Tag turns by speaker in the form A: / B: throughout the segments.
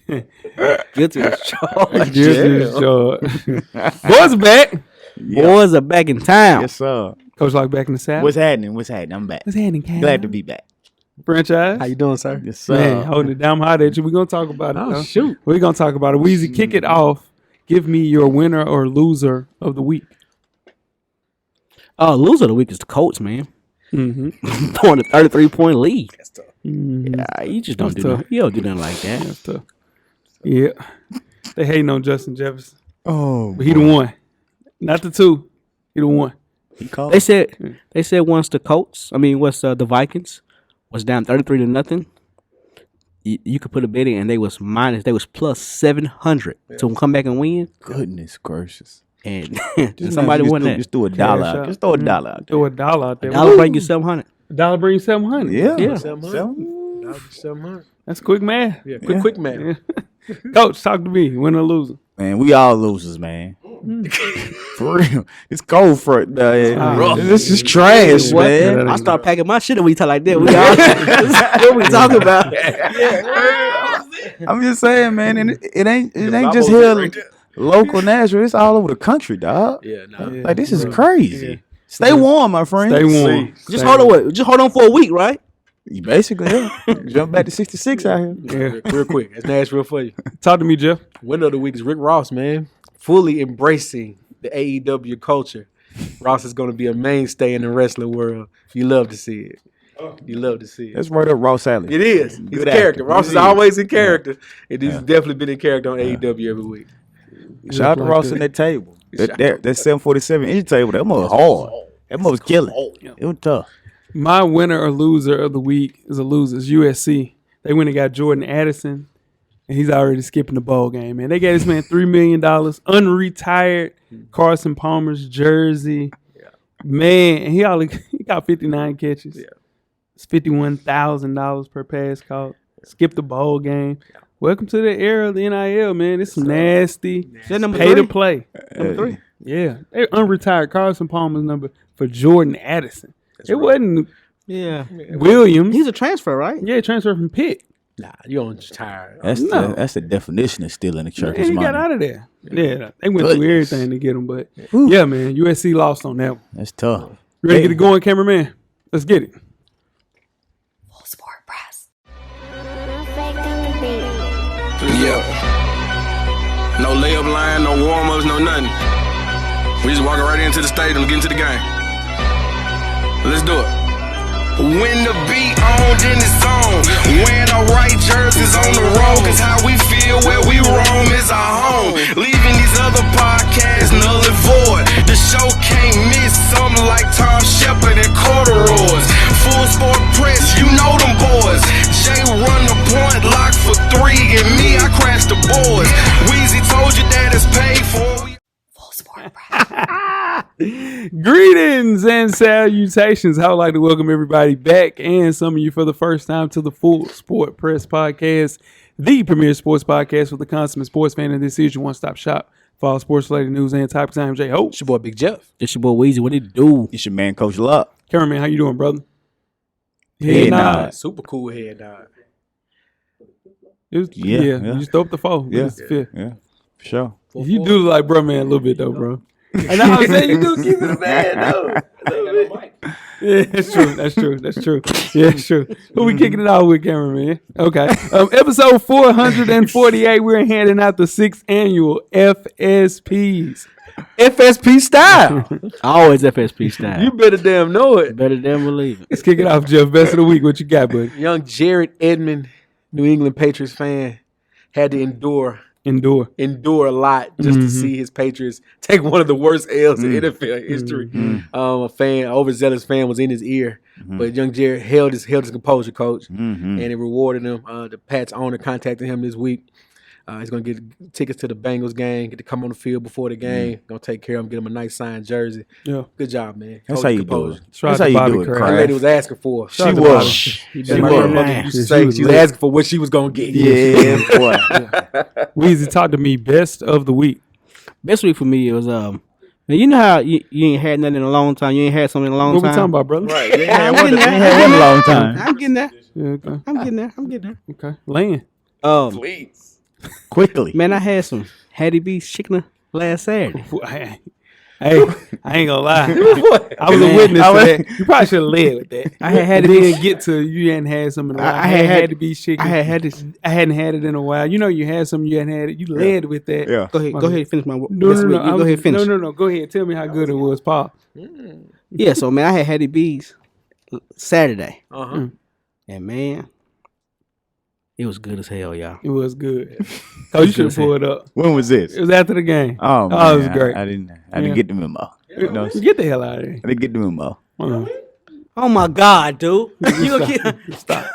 A: Good to the show.
B: Good to the show.
C: Boys are back.
A: Boys are back in town.
D: Yes, sir.
B: Coach Lock back in the South.
D: What's happening? I'm back.
B: What's happening, Cal?
D: Glad to be back.
B: Franchise.
C: How you doing, sir?
D: Yes, sir.
B: Man, holding it down hot at you. We're going to talk about it.
C: Oh, shoot.
B: We're going to talk about it. Weezy, kick it off. Give me your winner or loser of the week.
A: Loser of the week is the Colts, man.
B: Mm-hmm.
A: Throwing a 33-point lead.
C: That's tough.
B: Mm-hmm.
A: Yeah, you just don't
B: That's
A: do
B: tough.
A: that. You don't do nothing like that.
B: That's tough. Yeah. They hating on Justin Jefferson.
D: Oh,
B: But he the one. Not the two. He the one.
A: They said once the the Vikings was down 33-0, you could put a bet in and they was plus 700 to come back and win.
D: Goodness gracious.
A: And somebody won that.
D: Just throw a dollar out. Just throw a dollar out there.
B: Throw a dollar out there.
A: Dollar bring you 700.
B: Dollar bring you 700.
A: Yeah.
C: 700.
B: That's quick math.
C: Yeah, quick man.
B: Yeah. Coach, talk to me. Win or lose?
D: Man, we all losers, man. For real. It's cold front. This is trash, man.
A: I start packing my shit and we talk like that. We all, what we talking about?
D: I'm just saying, man, and it ain't just here local Nashville. It's all over the country, dog.
C: Yeah, no.
D: Like this is crazy. Yeah. Stay warm, my friend.
B: Stay warm.
A: Just hold on for a week, right?
D: You basically, yeah. Jump back to 66 out here.
B: Yeah.
C: Real quick. That's Nashville for you.
B: Talk to me, Jeff.
C: Winner of the week is Rick Ross, man. Fully embracing the AEW culture. Ross is going to be a mainstay in the wrestling world. You love to see it. You love to see it.
D: That's right up Ross alley.
C: It is. He's
D: Good
C: a character.
D: actor.
C: Ross is always in character. And he's
D: Yeah.
C: definitely been in character on AEW every week.
D: Shout out to Ross in that table. That 747-inch table, that mother was hard. That mother was killing. It was tough.
B: My winner or loser of the week is a loser. It's USC. They went and got Jordan Addison, and he's already skipping the bowl game, man. They gave this man $3 million, unretired Carson Palmer's jersey.
C: Yeah.
B: Man, and he got 59 catches.
C: Yeah.
B: It's $51,000 per pass caught. Skip the bowl game.
C: Yeah.
B: Welcome to the era of the NIL, man. It's some nasty
A: Number
B: pay to
A: 3?
B: play.
A: Number 3.
B: Yeah. They're unretired Carson Palmer's number for Jordan Addison. It wasn't
A: Yeah.
B: Williams.
A: He's a transfer, right?
B: Yeah, transfer from Pitt.
C: Nah, you on tired.
D: That's the definition of stealing the church's
B: He
D: money.
B: got out of there. Yeah, they went through
D: Goodness.
B: everything to get him, but yeah, man, USC lost on that one.
D: That's tough.
B: Ready to get it going, cameraman? Let's get it.
E: Full sport press.
F: Yeah. No layup line, no warm-ups, no nothing. We just walking right into the stadium, get into the game. Let's do it. When the beat on, then it's on. Wearing our right jerseys on the road, cause how we feel where we roam is our home. Leaving these other podcasts null and void. The show can't miss something like Tom Shepard and corduroys. Full sport press, you know them boys. Jay run the point, lock for 3, and me, I crash the boards. Weezy told you that it's paid for.
E: Full sport press.
B: Greetings and salutations. I would like to welcome everybody back and some of you for the first time to the Full Sport Press Podcast, the premier sports podcast with the consummate sports fan. And this is your one-stop shop for all sports-related news and topics. I'm Jay Ho.
C: It's your boy Big Jeff.
A: It's your boy Weezy. What did he do?
D: It's your man, Coach Luck.
B: Cameraman, how you doing, brother?
D: Head nod.
C: Super cool head nod.
B: Yeah.
D: Yeah.
B: You just throw up the phone.
D: Yeah.
B: Yeah.
D: Yeah, for sure.
B: You do look like bro, man, a little bit, though, bro. And I was saying you do keep it a man, though. Yeah, that's true. That's true. Yeah, it's true. Who we kicking it off with, cameraman? Okay. Episode 448, we're handing out the 6th annual FSPs. FSP style.
A: Always FSP style.
C: You better damn know it.
A: Better than believe it.
B: Let's kick it off, Jeff. Best of the week. What you got, buddy?
C: Young Jared Edmond, New England Patriots fan, had to endure a lot just to see his Patriots take one of the worst L's in NFL history. A overzealous fan was in his ear, but young Jared held his composure, coach, and it rewarded him. The Pats owner contacted him this week. He's going to get tickets to the Bengals game, get to come on the field before the game. Going to take care of him, get him a nice signed jersey.
B: Yeah.
C: Good job, man.
D: That's
C: Hold
D: how
C: your
D: you do
C: composure.
D: it.
B: Shout out
D: That's how
B: to
D: you
B: Bobby
D: do it,
B: Kraft.
C: That
D: Kraft.
C: lady was asking for.
D: She was.
C: She
B: was.
C: was asking for what she was going to get.
D: Yeah, boy.
B: Weezy, talk to me. Best of the week.
A: Best week for me it was man, you know how you ain't had nothing in a long time. You ain't had something in a long
B: What
A: time.
B: we talking about, brother?
D: Right.
A: I'm getting there.
D: had one a long time.
A: I'm getting there.
B: Yeah, okay.
A: I'm getting there.
B: Okay. Land.
C: Please.
D: quickly.
A: Man, I had some Hattie B's chicken last Saturday.
B: Hey, I ain't gonna lie. I was a witness to that. You probably should have led with that.
A: I had
B: It
A: Hattie
B: didn't get to you hadn't had some in a while. I had to be chicken.
A: I had this.
B: I hadn't had it in a while. You know, you had some. You hadn't had it. You led with that.
D: Yeah.
A: Go ahead and finish my.
B: No.
A: Go ahead and finish.
B: No. Go ahead. Tell me how good it was, Paul.
A: Yeah, so man, I had Hattie B's Saturday,
C: Uh-huh.
A: and man, it was good as hell, y'all.
B: It was good. Oh, you should have pulled up.
D: When was this?
B: It was after the game.
D: Oh, man,
B: it was great.
D: I didn't get the memo. No,
B: Get the hell out of here.
D: I didn't get the memo.
A: Oh my God, dude! You gonna get
B: Stop.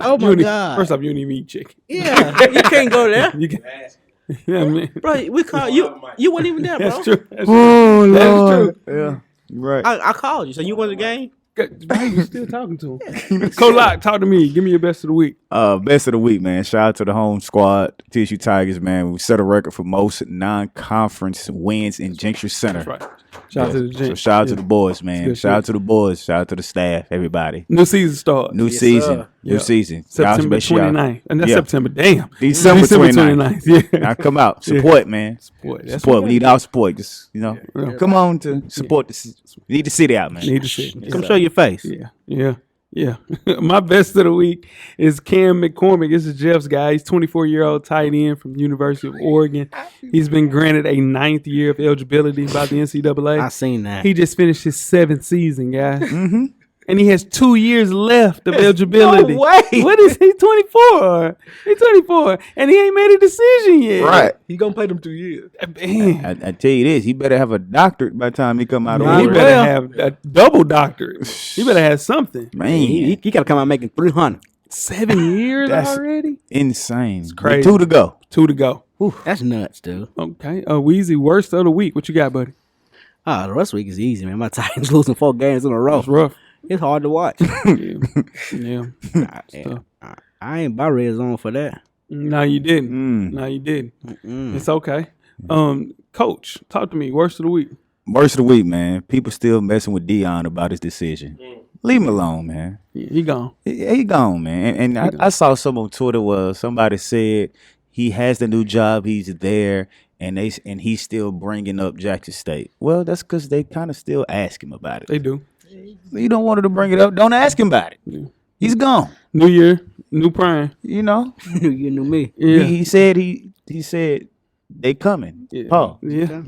A: Oh my God!
B: First off, you don't even eat chicken.
A: Yeah, you can't go there,
B: You can, yeah, man.
A: bro. We called you. You weren't even there, bro.
B: That's true. That's
D: Oh,
B: Lord.
D: Yeah, right.
A: I called you, so you won the game.
B: Why are you still talking to him? Colock, talk to me. Give me your best of the week.
D: Best of the week, man. Shout out to the home squad, TSU Tigers, man. We set a record for most non-conference wins in Gentry Center.
B: That's right. Shout out to the
D: So
B: Gents.
D: shout out to the boys, man.
B: good
D: Shout out
B: shit.
D: to the boys. Shout out to the staff, everybody.
B: New season starts.
D: New season.
C: sir.
D: New
B: Yeah.
D: season.
B: September
D: Y'all make sure y'all-
B: 29th. And that's
D: Yeah.
B: September. Damn.
D: December 29th.
B: Yeah.
D: Now come out. Support, man.
B: Boy, that's
D: Support.
B: what
D: We need our support. Just,
B: Yeah.
D: come on to support the we need the city out, man.
B: Need to see.
A: Come show your face.
B: Yeah. My best of the week is Cam McCormick. This is Jeff's guy. He's 24-year-old tight end from the University of Oregon. He's been granted a 9th year of eligibility by the NCAA.
A: I seen that.
B: He just finished his 7th season, guys. And he has 2 years left of eligibility.
A: No way.
B: What is he, 24? He's 24. And he ain't made a decision yet.
D: Right.
C: He gonna play them 2 years.
B: Man.
D: I tell you this, he better have a doctorate by the time he come out of
B: He
D: Oregon.
B: better have a double doctorate. He better have something.
D: Man,
A: he got to come out making 300.
B: 7 years
D: That's-
B: already?
D: insane. It's
B: crazy.
D: 2 to go.
B: 2 to go.
A: That's nuts, dude.
B: Okay. Weezy, worst of the week. What you got, buddy?
A: The rest of the week is easy, man. My Titans losing 4 games in a row.
B: It's rough.
A: It's hard to watch.
B: Yeah.
A: I ain't by red zone for that.
B: No, you didn't.
D: Mm.
B: No, you didn't. It's okay. Coach, talk to me. Worst of the week.
D: Worst of the week, man. People still messing with Dion about his decision. Leave him alone, man.
B: Yeah, he gone.
D: He gone, man. And I saw some on Twitter where somebody said he has the new job, he's there, and he's still bringing up Jackson State. Well, that's because they kind of still ask him about it.
B: They do.
D: You don't want her to bring it up. Don't ask him about it.
B: Yeah.
D: He's gone.
B: New year, new prime.
D: You know.
A: You knew me.
B: Yeah.
D: He said he said they coming.
B: Yeah.
D: Paul.
B: Yeah.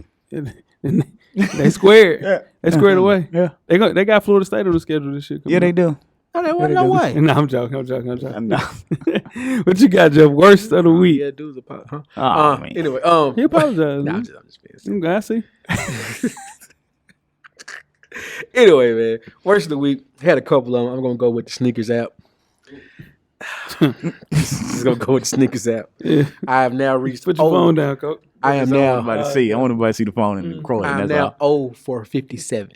B: They squared. They squared away.
D: Yeah.
B: They got Florida State on the schedule this year.
D: Yeah, they do.
A: No, there wasn't no way.
B: No, I'm joking.
D: No.
B: What you got, Jeff? Worst of the week.
C: Yeah, dudes apologize. Huh?
D: Oh, man.
C: Anyway,
B: He apologized.
C: nah,
B: man.
C: I'm just being
B: I see.
C: Anyway, man, worst of the week. Had a couple of them. I'm gonna go with the sneakers app. Just gonna go with the sneakers app.
B: Yeah.
C: I have now reached.
B: Put your phone down, Coach.
C: I am
D: I
C: now.
D: want everybody to see. I want everybody to see the phone in the crowd.
C: I am
D: That's
C: now
D: all.
C: 0 for 57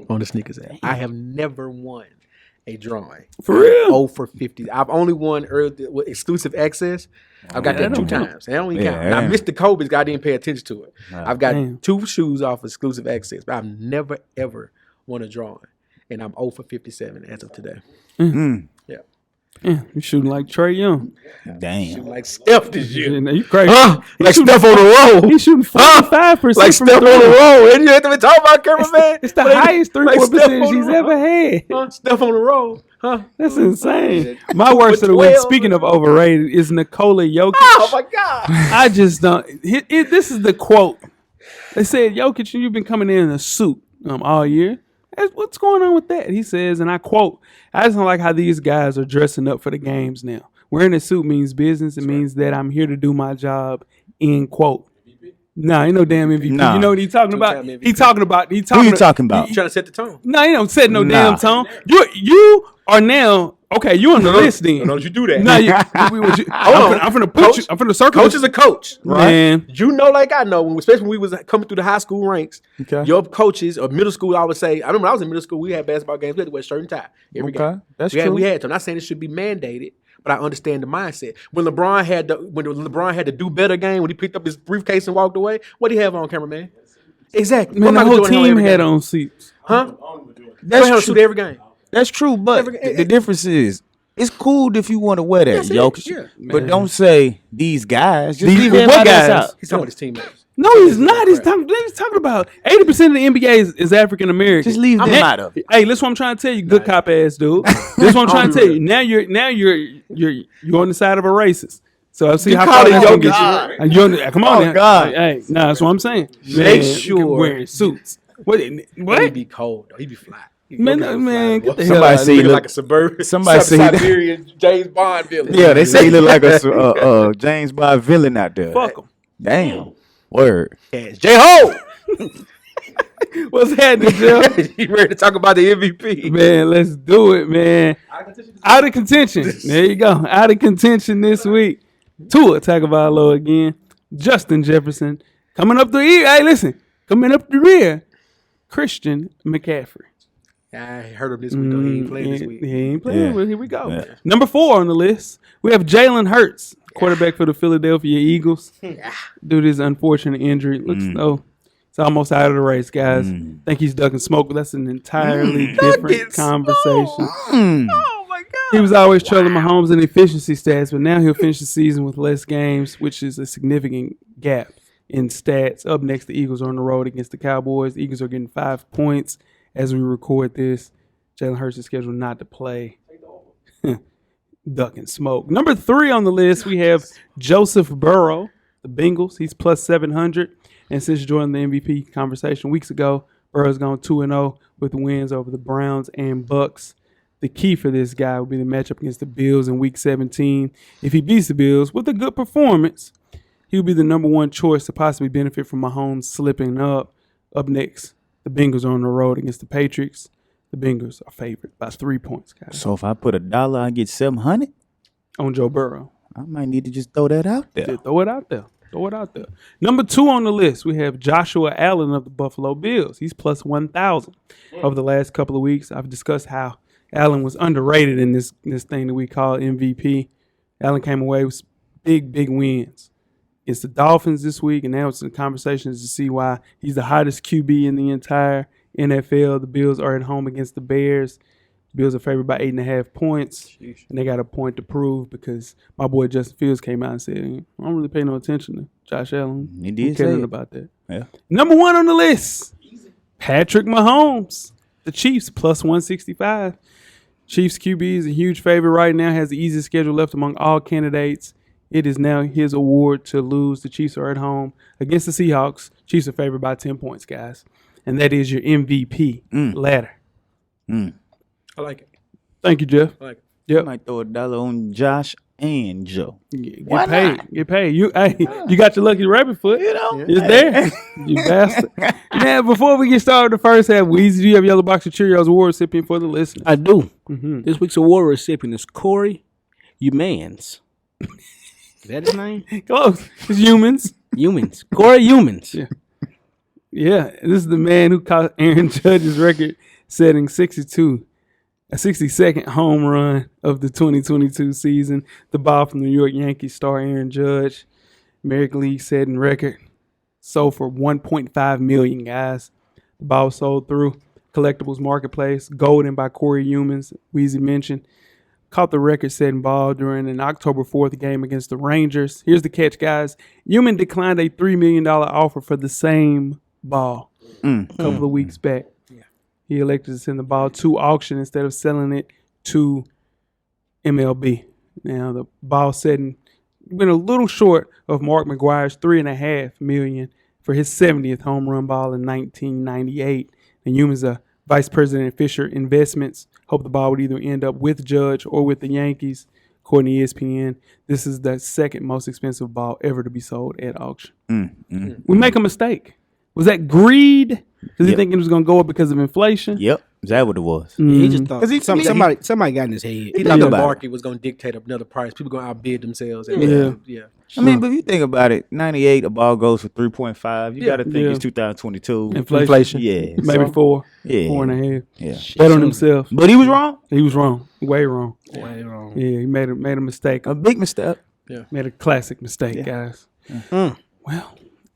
C: on the sneakers app. I have never won a drawing.
B: For real?
C: 0 for 50. I've only won early with exclusive access. I've got that 2 times. And I don't even count. And I missed the Kobe's. I didn't pay attention to it. I've got
B: Damn.
C: 2 shoes off exclusive access, but I've never ever won a drawing. And I'm 0 for 57 as of today. Yeah.
B: Yeah, you shooting like Trey Young.
D: Damn.
C: Like Steph this year.
B: Yeah, you crazy.
C: Like Steph on the roll.
B: He's shooting 45%.
C: Like
B: from
C: Steph on
B: three.
C: the roll. And you have to be talking about cameraman.
B: It's the
C: Like-
B: highest
C: like
B: 3-point
C: Steph on
B: percentage
C: the
B: he's
C: roll.
B: ever had.
C: Huh? Steph on the roll. Huh?
B: That's insane. My worst of the week,
C: 12.
B: speaking of overrated, is Nikola Jokic.
C: Oh my God.
B: I just don't. This is the quote. They said, Jokic, you've been coming in a suit all year. What's going on with that? He says, and I quote, I just don't like how these guys are dressing up for the games now. Wearing a suit means business. It means that I'm here to do my job, end quote. Nah, ain't no damn MVP.
D: Nah.
B: You know what he's talking about?
C: Two-time MVP.
B: He talking about.
D: Who you talking about?
C: Trying to set the tone.
B: No, he don't set no
D: Nah.
B: damn tone. You are now okay. You on the list then?
C: Don't you do that.
B: No, I'm finna put you. I'm finna circle.
C: Coach is a coach.
B: Man.
C: You know, like I know, especially when we was coming through the high school ranks,
D: Okay.
C: your coaches or middle school, I would say, I remember when I was in middle school, we had basketball games, we had to wear shirt and tie every game.
D: That's
C: we had,
D: true.
C: We had to. I'm not saying it should be mandated, but I understand the mindset. When LeBron had the do better game, when he picked up his briefcase and walked away, what did he have on, cameraman? Exactly.
B: Man, the
C: Michael
B: whole
C: Jordan
B: team
C: every
B: had
C: game.
B: on seats.
C: Huh?
D: That's
C: Shoot every game.
D: That's true, but
C: Every-
D: the difference is It's cool if you want to wear that, Jokic.
C: Yeah.
D: But don't say these guys. Just
B: These
D: leave
B: what
D: everybody else
B: guys?
D: out.
C: He's talking about his teammates.
B: No, he's not. He's talking about 80% of the NBA is African American.
D: Just leave them out of it.
B: Hey, listen, what I'm trying to tell you, good cop ass dude. This is what I'm trying to tell you. Now you're on the side of a racist. So I see how far that's gonna get you. And come on, now.
D: God.
B: Hey, nah, that's what I'm saying.
C: Make sure
B: wearing suits. What?
C: He'd be cold. Though. He'd be fly.
B: Man, get the hell
D: Somebody
B: out of
D: say he
B: here.
D: look
C: like a suburban.
D: Somebody say he-
C: Siberian James Bond villain.
D: Yeah, they say he look like a James Bond villain out there.
B: Fuck him.
D: Damn. Word.
C: J-Ho!
B: What's happening, Joe?
C: You ready to talk about the MVP?
B: Man, let's do it, man. Out of contention. There you go. Out of contention this week. Tua Tagovailoa again. Justin Jefferson. Coming up the rear. Hey, listen. Coming up the rear. Christian McCaffrey.
C: I heard him this week, though. He ain't playing this week.
B: He ain't playing.
D: Yeah.
B: Well, here we go.
D: Yeah.
B: Number 4 on the list. We have Jalen Hurts, quarterback for the Philadelphia Eagles. Due to his unfortunate injury. Looks it's almost out of the race, guys. Think he's ducking smoke, but that's an entirely different conversation.
C: Oh, my God.
B: He was always trailing Mahomes in efficiency stats, but now he'll finish the season with less games, which is a significant gap in stats. Up next, the Eagles are on the road against the Cowboys. The Eagles are getting 5 points as we record this. Jalen Hurts is scheduled not to play. Ducking smoke. Number 3 on the list, we have Joseph Burrow, the Bengals. He's plus 700. And since joining the MVP conversation weeks ago, Burrow's gone 2-0 with wins over the Browns and Bucks. The key for this guy will be the matchup against the Bills in Week 17. If he beats the Bills with a good performance, he'll be the number 1 choice to possibly benefit from Mahomes slipping up. Up next, the Bengals are on the road against the Patriots. The Bengals are favored by 3 points, guys.
D: So if I put $1, I get 700.
B: On Joe Burrow.
D: I might need to just throw that out there.
B: Yeah, throw it out there. Throw it out there. Number 2 on the list, we have Joshua Allen of the Buffalo Bills. He's plus 1,000. Over the last couple of weeks, I've discussed how Allen was underrated in this thing that we call MVP. Allen came away with big wins. It's the Dolphins this week, and now it's in conversations to see why he's the hottest QB in the entire NFL. The Bills are at home against the Bears. The Bills are favored by 8.5 points, and they got a point to prove because my boy Justin Fields came out and said, I don't really pay no attention to Josh Allen.
D: He did
B: caring
D: say it.
B: about that.
D: Yeah.
B: Number 1 on the list, Patrick Mahomes. The Chiefs plus 165. Chiefs QB is a huge favorite right now, has the easiest schedule left among all candidates. It is now his award to lose. The Chiefs are at home against the Seahawks. Chiefs are favored by 10 points, guys. And that is your MVP ladder.
C: I like it.
B: Thank you, Jeff.
C: I like it.
D: I
B: Yep.
D: might throw $1 on Josh and Joe.
B: Get
D: Why
B: paid.
D: not?
B: Get paid. You got your lucky rabbit foot.
D: You know?
B: It's there. You bastard. Now, before we get started with the first half, Weezy, do you have Yellow Box of Cheerios award recipient for the listeners?
A: I do. This week's award recipient is Cory Youmans. Is that his name?
B: Close. It's Youmans.
A: Youmans. Cory Youmans.
B: Yeah, this is the man who caught Aaron Judge's record-setting 62nd home run of the 2022 season. The ball from New York Yankees star Aaron Judge, American League setting record, sold for $1.5 million, guys. The ball was sold through Collectibles Marketplace. Golden by Cory Youmans, Weezy mentioned. Caught the record-setting ball during an October 4th game against the Rangers. Here's the catch, guys. Youmans declined a $3 million offer for the same ball a couple of weeks back. He elected to send the ball to auction instead of selling it to MLB. Now, the ball setting went a little short of Mark McGwire's $3.5 million for his 70th home run ball in 1998. And Youmans, a vice president at Fisher Investments, hoped the ball would either end up with Judge or with the Yankees. According to ESPN, this is the second most expensive ball ever to be sold at auction. We make a mistake. Was that greed? Because he thinking it was going to go up because of inflation?
D: Yep. Is that what it was?
A: He just thought
D: 'Cause he-
A: somebody got in his head.
C: He thought the
D: about it.
C: market was going to dictate another price. People going to outbid themselves.
B: Yeah.
D: I mean, but if you think about it, 98, a ball goes for 3.5. You got to think
B: Yeah.
D: it's 2022.
B: Inflation.
D: Yeah.
B: Maybe
D: so-
B: 4,
D: Yeah.
B: 4.5.
D: Yeah.
B: Bet on himself.
D: But he was wrong.
B: He was wrong. Way wrong.
A: Way wrong.
B: Yeah, he made a mistake.
D: A big mistake.
B: Made a classic mistake, guys. Well,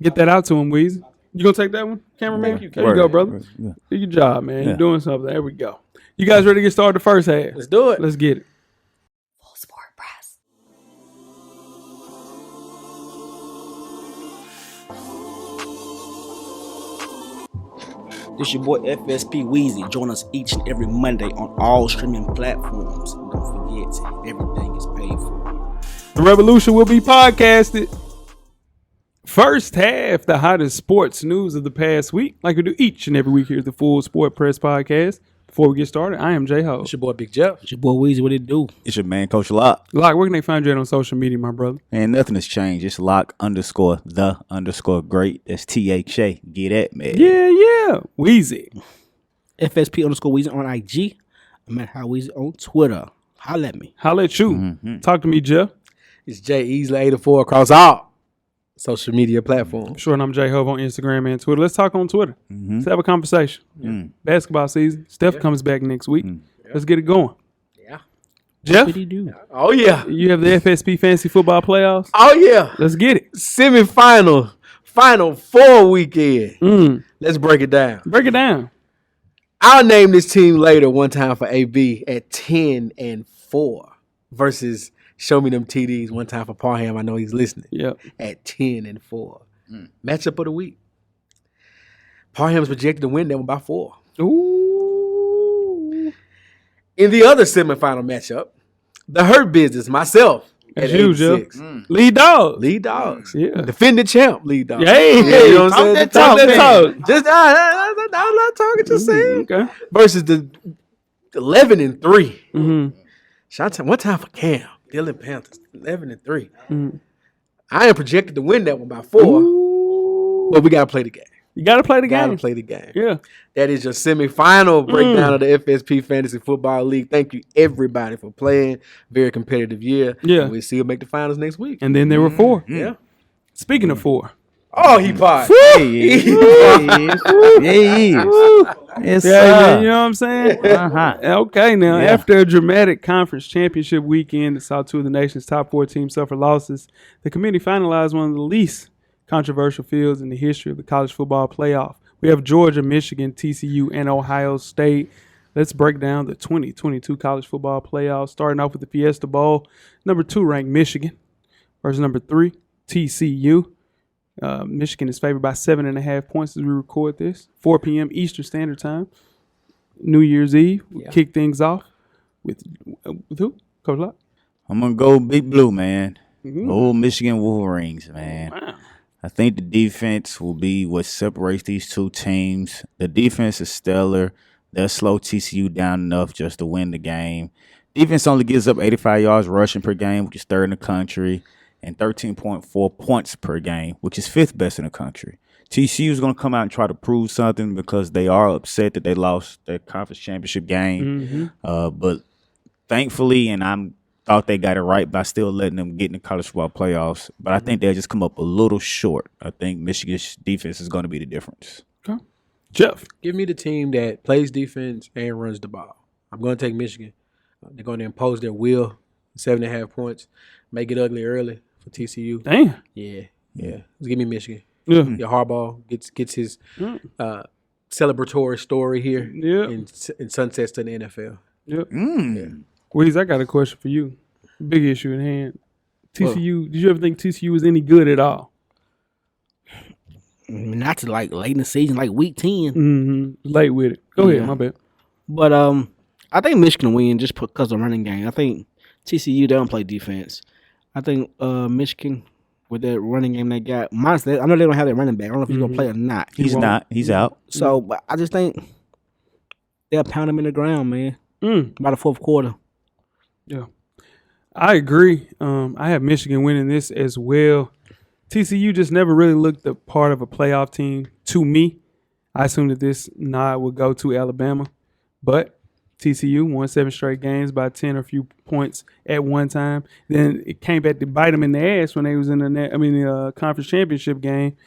B: get that out to him, Weezy. You gonna take that one, cameraman? There you go, brother.
D: Yeah.
B: Do your job, man.
D: Yeah.
B: You're doing something. There we go. You guys ready to get started the first half?
C: Let's do it.
B: Let's get it.
A: This your boy FSP Weezy. Join us each and every Monday on all streaming platforms. And don't forget, everything is paid for.
B: The Revolution will be podcasted. First half, the hottest sports news of the past week, like we do each and every week here at the Full Sport Press Podcast. Before we get started, I am J-Ho.
C: It's your boy Big Jeff.
A: It's your boy Weezy. What it do?
D: It's your man, Coach Lock.
B: Lock, where can they find you at on social media, my brother?
D: And nothing has changed. It's Lock_the_great. That's THA. Get at me.
B: Yeah. Weezy.
A: FSP_Weezy on IG. I'm at How Weezy on Twitter. Holla at me.
B: Holla at you.
D: Mm-hmm.
B: Talk to me, Jeff.
C: It's J Easley 84 across all social media platforms.
B: Sure, and I'm J-Hove on Instagram and Twitter. Let's talk on Twitter.
D: Mm-hmm.
B: Let's have a conversation. Basketball season. Steph comes back next week. Let's get it going.
C: Yeah.
B: Jeff,
A: What he do?
C: Oh, yeah.
B: you have the FSP Fantasy Football Playoffs.
C: Oh, yeah.
B: Let's get it.
C: Semi-final. Final 4 weekend. Let's break it down.
B: Break it down.
C: I'll name this team later one time for AB at 10-4 versus Show Me Them TDs one time for Parham. I know he's listening.
B: Yep.
C: At 10-4. Matchup of the week. Parham's projected to win that one by 4.
B: Ooh.
C: In the other semifinal matchup, the Hurt Business, myself,
B: That's
C: at
B: you,
C: 86.
B: Jeff. Lead dog.
C: Lead dogs.
B: Yeah.
C: Defending champ, lead dogs.
B: Hey,
C: you know what
B: talk
C: I'm saying?
B: that talk,
C: man.
B: talk.
C: Just, I'm not talking, just saying.
B: Okay.
C: Versus the 11-3.
B: Mm-hmm.
C: Shout out one time for Cam. Dylan Panthers, 11-3. I am projected to win that one by 4, but we got to play the game.
B: You got to play the
C: Got
B: game.
C: to play the game.
B: Yeah.
C: That is your semifinal breakdown of the FSP Fantasy Football League. Thank you, everybody, for playing. Very competitive year.
B: Yeah.
C: We'll see you make the finals next week.
B: And then there were 4.
C: Yeah.
B: Speaking of 4.
C: Oh, he pot.
D: Yes,
B: Yeah,
D: sir.
B: you know what I'm saying?
D: Uh-huh.
B: Okay, now,
D: Yeah.
B: after a dramatic conference championship weekend that saw 2 of the nation's top 4 teams suffer losses, the committee finalized one of the least controversial fields in the history of the college football playoff. We have Georgia, Michigan, TCU, and Ohio State. Let's break down the 2022 college football playoffs, starting off with the Fiesta Bowl. Number 2 ranked Michigan versus number 3, TCU. Michigan is favored by 7.5 points as we record this. 4 p.m. Eastern Standard Time. New Year's Eve. We kick things off with who? Coach Locke?
D: I'm going to go Big Blue, man. Old Michigan Wolverines, man.
B: Wow.
D: I think the defense will be what separates these two teams. The defense is stellar. They'll slow TCU down enough just to win the game. Defense only gives up 85 yards rushing per game, which is 3rd in the country, and 13.4 points per game, which is 5th best in the country. TCU is going to come out and try to prove something because they are upset that they lost their conference championship game. But thankfully, and I thought they got it right by still letting them get in the college football playoffs, but I think they'll just come up a little short. I think Michigan's defense is going to be the difference.
B: Okay. Jeff.
C: Give me the team that plays defense and runs the ball. I'm going to take Michigan. They're going to impose their will, 7.5 points, make it ugly early for TCU.
B: Damn.
C: Yeah. Just give me Michigan.
B: Yeah.
C: Your Harbaugh gets his celebratory story here and sunsets to the NFL.
B: Yep. Weez, I got a question for you. Big issue in hand. TCU, did you ever think TCU was any good at all?
A: Not to like late in the season, like week 10.
B: Mm-hmm. Late with it. Go ahead, my bad.
A: But I think Michigan win just because of the running game. I think TCU, they don't play defense. I think Michigan, with that running game they got, minus that, I know they don't have that running back. I don't know if he's going to play or not.
D: He's not. He's out.
A: So, but I just think they'll pound him in the ground, man, by the 4th quarter.
B: Yeah. I agree. I have Michigan winning this as well. TCU just never really looked the part of a playoff team to me. I assumed that this nod would go to Alabama, but TCU won 7 straight games by 10 or few points at one time. Then it came back to bite them in the ass when they was in the conference championship game.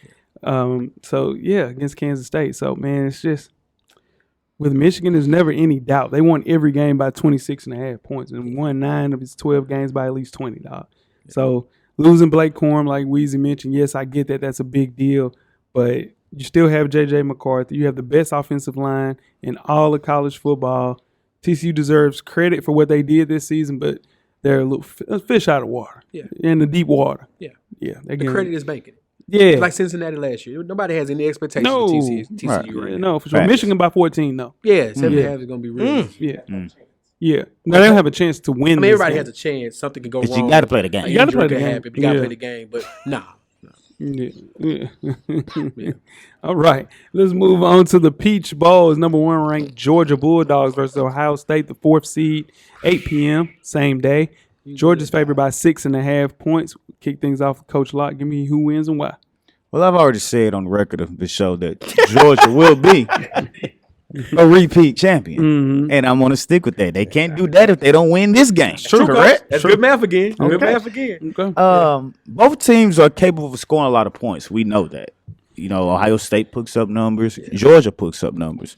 B: Against Kansas State. So man, it's just with Michigan, there's never any doubt. They won every game by 26.5 points and won 9 of its 12 games by at least 20, dog. So losing Blake Corum, like Weezy mentioned, yes, I get that. That's a big deal. But you still have J.J. McCarthy. You have the best offensive line in all of college football. TCU deserves credit for what they did this season, but they're a little fish out of water.
C: Yeah.
B: In the deep water.
C: Yeah.
B: Yeah.
C: The credit is making it.
B: Yeah.
C: Like Cincinnati last year. Nobody has any expectations
B: No.
C: of TCU right
B: Yeah,
C: now.
B: no, for sure.
D: Facts.
B: Michigan by 14, though.
C: Yeah, 7.5 is going to be really easy.
B: Yeah. Yeah. No, they don't have a chance to win.
C: I mean, everybody
B: this
C: has a chance. Something can go
D: But
C: wrong.
D: you got to play the game.
C: Like,
B: You gotta play the
C: injury
B: game.
C: can happen. You got to
B: Yeah.
C: play the game. But nah.
B: Yeah. All right. Let's move on to the Peach Bowl. Number 1 ranked Georgia Bulldogs versus Ohio State, the 4th seed, 8 p.m. same day. Georgia's favored by 6.5 points. Kick things off with Coach Locke. Give me who wins and why.
D: Well, I've already said on the record of the show that Georgia will be a repeat champion, and I'm going to stick with that. They can't do that if they don't win this game.
C: True,
D: correct?
C: That's good math again.
D: Okay.
C: Good math again.
B: Okay.
D: Both teams are capable of scoring a lot of points. We know that. You know, Ohio State puts up numbers. Georgia puts up numbers.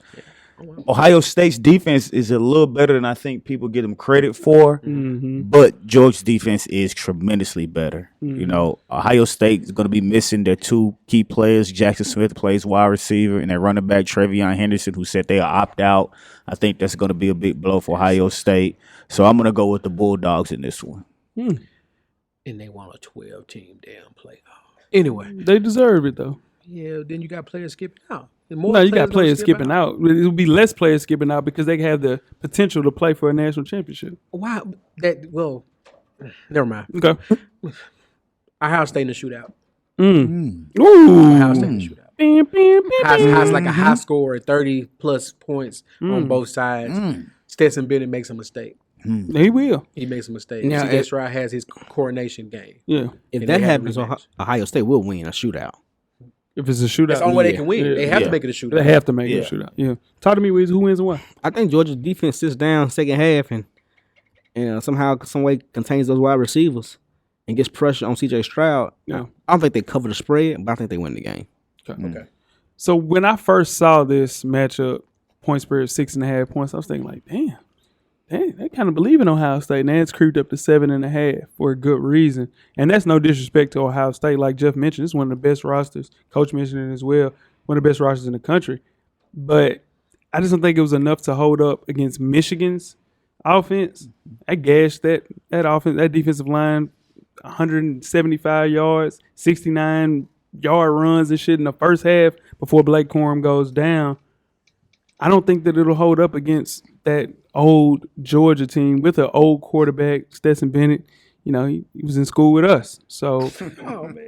D: Ohio State's defense is a little better than I think people give them credit for, but Georgia's defense is tremendously better. You know, Ohio State is going to be missing their 2 key players. Jackson Smith plays wide receiver, and their running back, Trevion Henderson, who said they'll opt out. I think that's going to be a big blow for Ohio State. So I'm going to go with the Bulldogs in this one.
C: And they want a 12-team damn playoff. Anyway.
B: They deserve it, though.
C: Yeah, then you got players skipping out.
B: No, you got players skipping out. It will be less players skipping out because they have the potential to play for a national championship.
C: Why? Well, never mind.
B: Okay.
C: Ohio State in the shootout.
B: Ooh.
C: Ohio State in the shootout. Has like a high score, 30-plus points on both sides. Stetson Bennett makes a mistake.
B: He will.
C: He makes a mistake.
A: Now,
C: C.J. Stroud has his coronation game.
B: Yeah.
A: If
C: And
A: that
C: they have a
A: happens,
C: rematch.
A: Ohio State will win a shootout.
B: If it's a shootout.
C: That's the only way they can win. They have to make it a shootout.
B: They have to make it a shootout. Yeah. Talk to me, Weezy. Who wins and why?
A: I think Georgia's defense sits down second half and somehow, some way, contains those wide receivers and gets pressure on C.J. Stroud.
B: Yeah.
A: I don't think they cover the spread, but I think they win the game.
C: Okay.
B: So when I first saw this matchup, point spread 6.5 points, I was thinking like, damn, they kind of believe in Ohio State. Now it's creeped up to 7.5 for a good reason. And that's no disrespect to Ohio State. Like Jeff mentioned, it's one of the best rosters. Coach mentioned it as well. One of the best rosters in the country. But I just don't think it was enough to hold up against Michigan's offense. I gashed that offense, that defensive line, 175 yards, 69-yard runs and shit in the first half before Blake Corum goes down. I don't think that it'll hold up against that old Georgia team with an old quarterback, Stetson Bennett. You know, he was in school with us. So,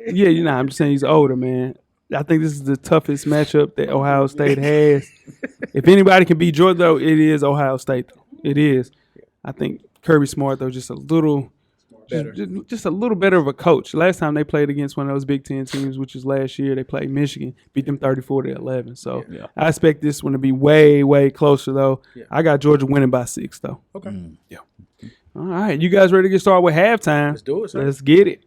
B: yeah, you know, I'm just saying he's older, man. I think this is the toughest matchup that Ohio State has. If anybody can beat Georgia, though, it is Ohio State, though. It is. I think Kirby Smart, though, just a little better. Just a little better of a coach. Last time they played against one of those Big Ten teams, which was last year, they played Michigan, beat them 34-11. So I expect this one to be way, way closer, though. Yeah. I got Georgia winning by 6, though.
C: Okay.
B: Yeah. All right. You guys ready to get started with halftime?
C: Let's do it, sir.
B: Let's get it.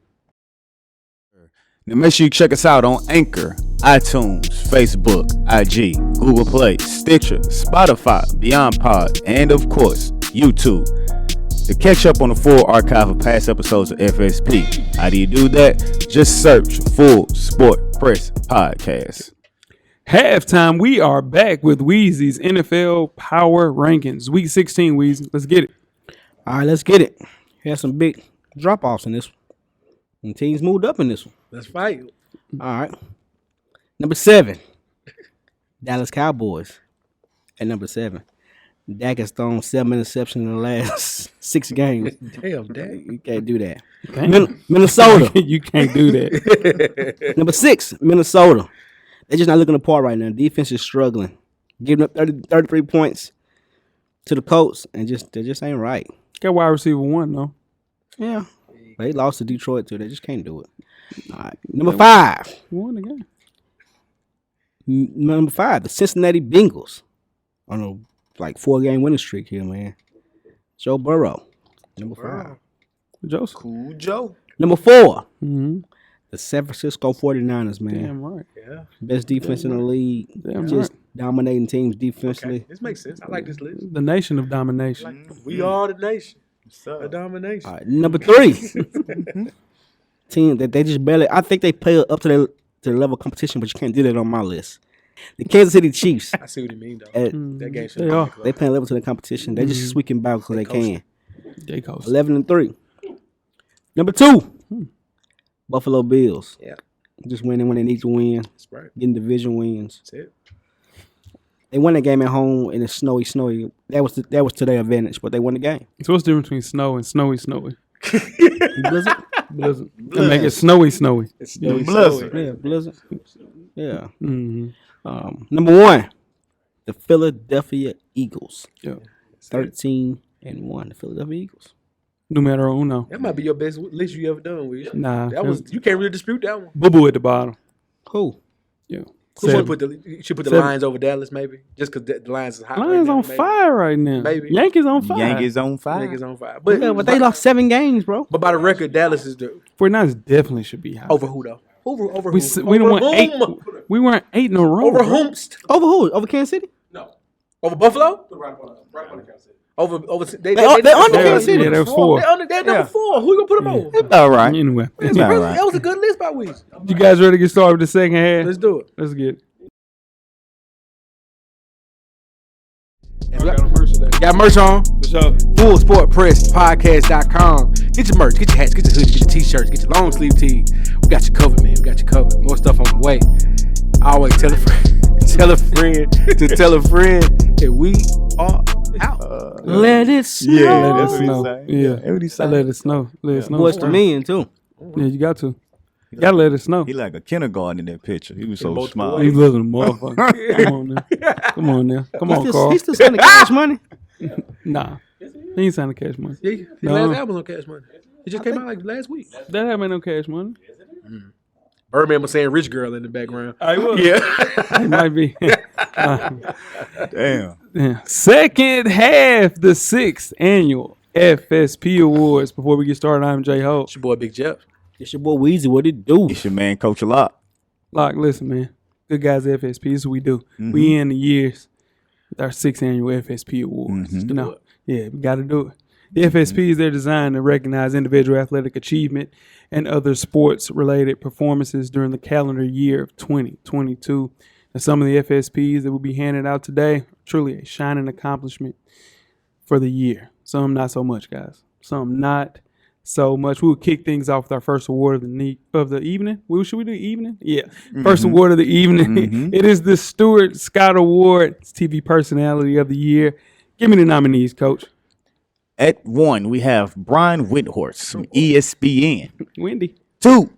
D: Now make sure you check us out on Anchor, iTunes, Facebook, IG, Google Play, Stitcher, Spotify, Beyond Pod, and of course, YouTube. To catch up on the full archive of past episodes of FSP, how do you do that? Just search Full Sport Press Podcast.
B: Halftime, we are back with Weezy's NFL Power Rankings. Week 16, Weezy. Let's get it.
A: All right, let's get it. Had some big drop-offs in this one. And teams moved up in this one.
C: Let's fight.
A: All right. Number 7, Dallas Cowboys. At number 7, Dak has thrown 7 interceptions in the last 6 games.
C: Damn, Dak.
A: You can't do that. Minnesota.
B: You can't do that.
A: Number 6, Minnesota. They're just not looking apart right now. Defense is struggling. Giving up 33 points to the Colts, and they just ain't right.
B: Got wide receiver 1, though.
A: Yeah. They lost to Detroit, too. They just can't do it. All right. Number 5.
B: Won the game.
A: Number 5, the Cincinnati Bengals. On a 4-game winning streak here, man. Joe Burrow. Number 5.
B: Joseph.
C: Cool Joe.
A: Number 4.
B: Mm-hmm.
A: The San Francisco 49ers, man.
B: Damn right.
C: Yeah.
A: Best defense in the league.
B: Damn
A: just
B: right.
A: dominating teams defensively.
C: Okay. This makes sense. I like this list.
B: The nation of domination.
C: We are the nation. The domination.
A: All right, number 3. Team that they just barely. I think they play up to the level of competition, but you can't do that on my list. The Kansas City Chiefs.
C: I see what you mean, though. That game should
B: They are.
A: They playing level to the competition. They just squeaking by because they can.
B: They coast.
A: 11-3. Number 2. Buffalo Bills.
C: Yeah.
A: Just winning when they need to win.
C: That's right.
A: Getting division wins.
C: That's it.
A: They won that game at home and it's snowy. That was to their advantage, but they won the game.
B: So what's the difference between snow and snowy?
A: Blizzard.
B: Blizzard. They make it snowy.
C: It's snowy.
D: Blizzard.
A: Yeah, blizzard. Yeah.
B: Mm-hmm.
A: Number 1, the Philadelphia Eagles.
B: Yeah.
A: 13-1. The Philadelphia Eagles.
B: Numero uno.
C: That might be your best list you ever done, Weezy.
B: Nah.
C: That was you can't really dispute that one.
B: Boo Boo at the bottom.
A: Who?
B: Yeah.
C: You should put the
B: Seven.
C: Lions over Dallas, maybe, just because the Lions is hot.
B: Lions
C: right now,
B: on
C: maybe.
B: fire right now.
C: Maybe.
B: Yankees on fire.
D: Yankees on fire.
C: Niggas on fire,
A: But they lost 7 games, bro.
C: But by the record, Dallas is the
B: 49ers definitely should be high.
C: over who though? Over
B: We
C: who?
B: we
C: Over
B: won 8.
C: whom?
B: We weren't 8 in a row.
C: Over
B: bro.
C: whomst?
A: Over who? Over Kansas City?
C: Over Buffalo? Over they
A: They under
B: Yeah,
A: Kansas City.
B: yeah, there was 4.
C: They're number 4. Who you gonna put them over?
D: All right.
B: Anyway,
D: It's all right.
C: That was a good list by Weezy.
B: you guys ready to get started with the second half?
C: Let's do it.
B: Let's get it.
C: Got merch on. FullSportPressPodcast.com. Get your merch, get your hats, get your hoodies, get your t-shirts, get your long sleeve tees. We got you covered, man. We got you covered. More stuff on the way. Always tell a friend, tell a friend to tell a friend that we are out.
A: Let it snow.
B: Let it
D: That's what he
B: snow.
D: say.
B: Yeah.
D: That's what he say.
B: Let it snow. Let it snow.
A: Boys to me, too.
B: Yeah, you got to. You got to let it snow.
D: He like a kindergarten in that picture. He was so
C: multiple
D: smart.
B: He's living a motherfucker. Come on now. Come on now. Come on, Carl.
A: He's still sending cash money.
B: Nah. He ain't signing cash money.
C: Yeah, his
B: No.
C: last album's on Cash Money. It just came out like last week.
B: That ain't no cash money.
C: Birdman was saying "Rich Girl" in the background.
B: I will.
C: Yeah.
B: It might be.
D: Damn.
B: Yeah. Second half, the 6th annual FSP Awards. Before we get started, I'm J Ho.
C: It's your boy Big Jeff.
A: It's your boy Weezy. What it do?
D: It's your man, Coach a lot.
B: Lock, listen, man. Good guys at FSP. This is what we do. We end the years with our 6th annual FSP Awards. You know, yeah, we got to do it. The FSPs, they're designed to recognize individual athletic achievement and other sports-related performances during the calendar year of 2022. And some of the FSPs that will be handed out today are truly a shining accomplishment for the year. Some not so much, guys. Some not so much. We will kick things off with our first award of the evening. Should we do evening? Yeah. First award of the evening. It is the Stuart Scott Award. It's TV Personality of the Year. Give me the nominees, Coach.
D: At 1, we have Brian Windhorst from ESPN.
B: Wendy.
D: 2,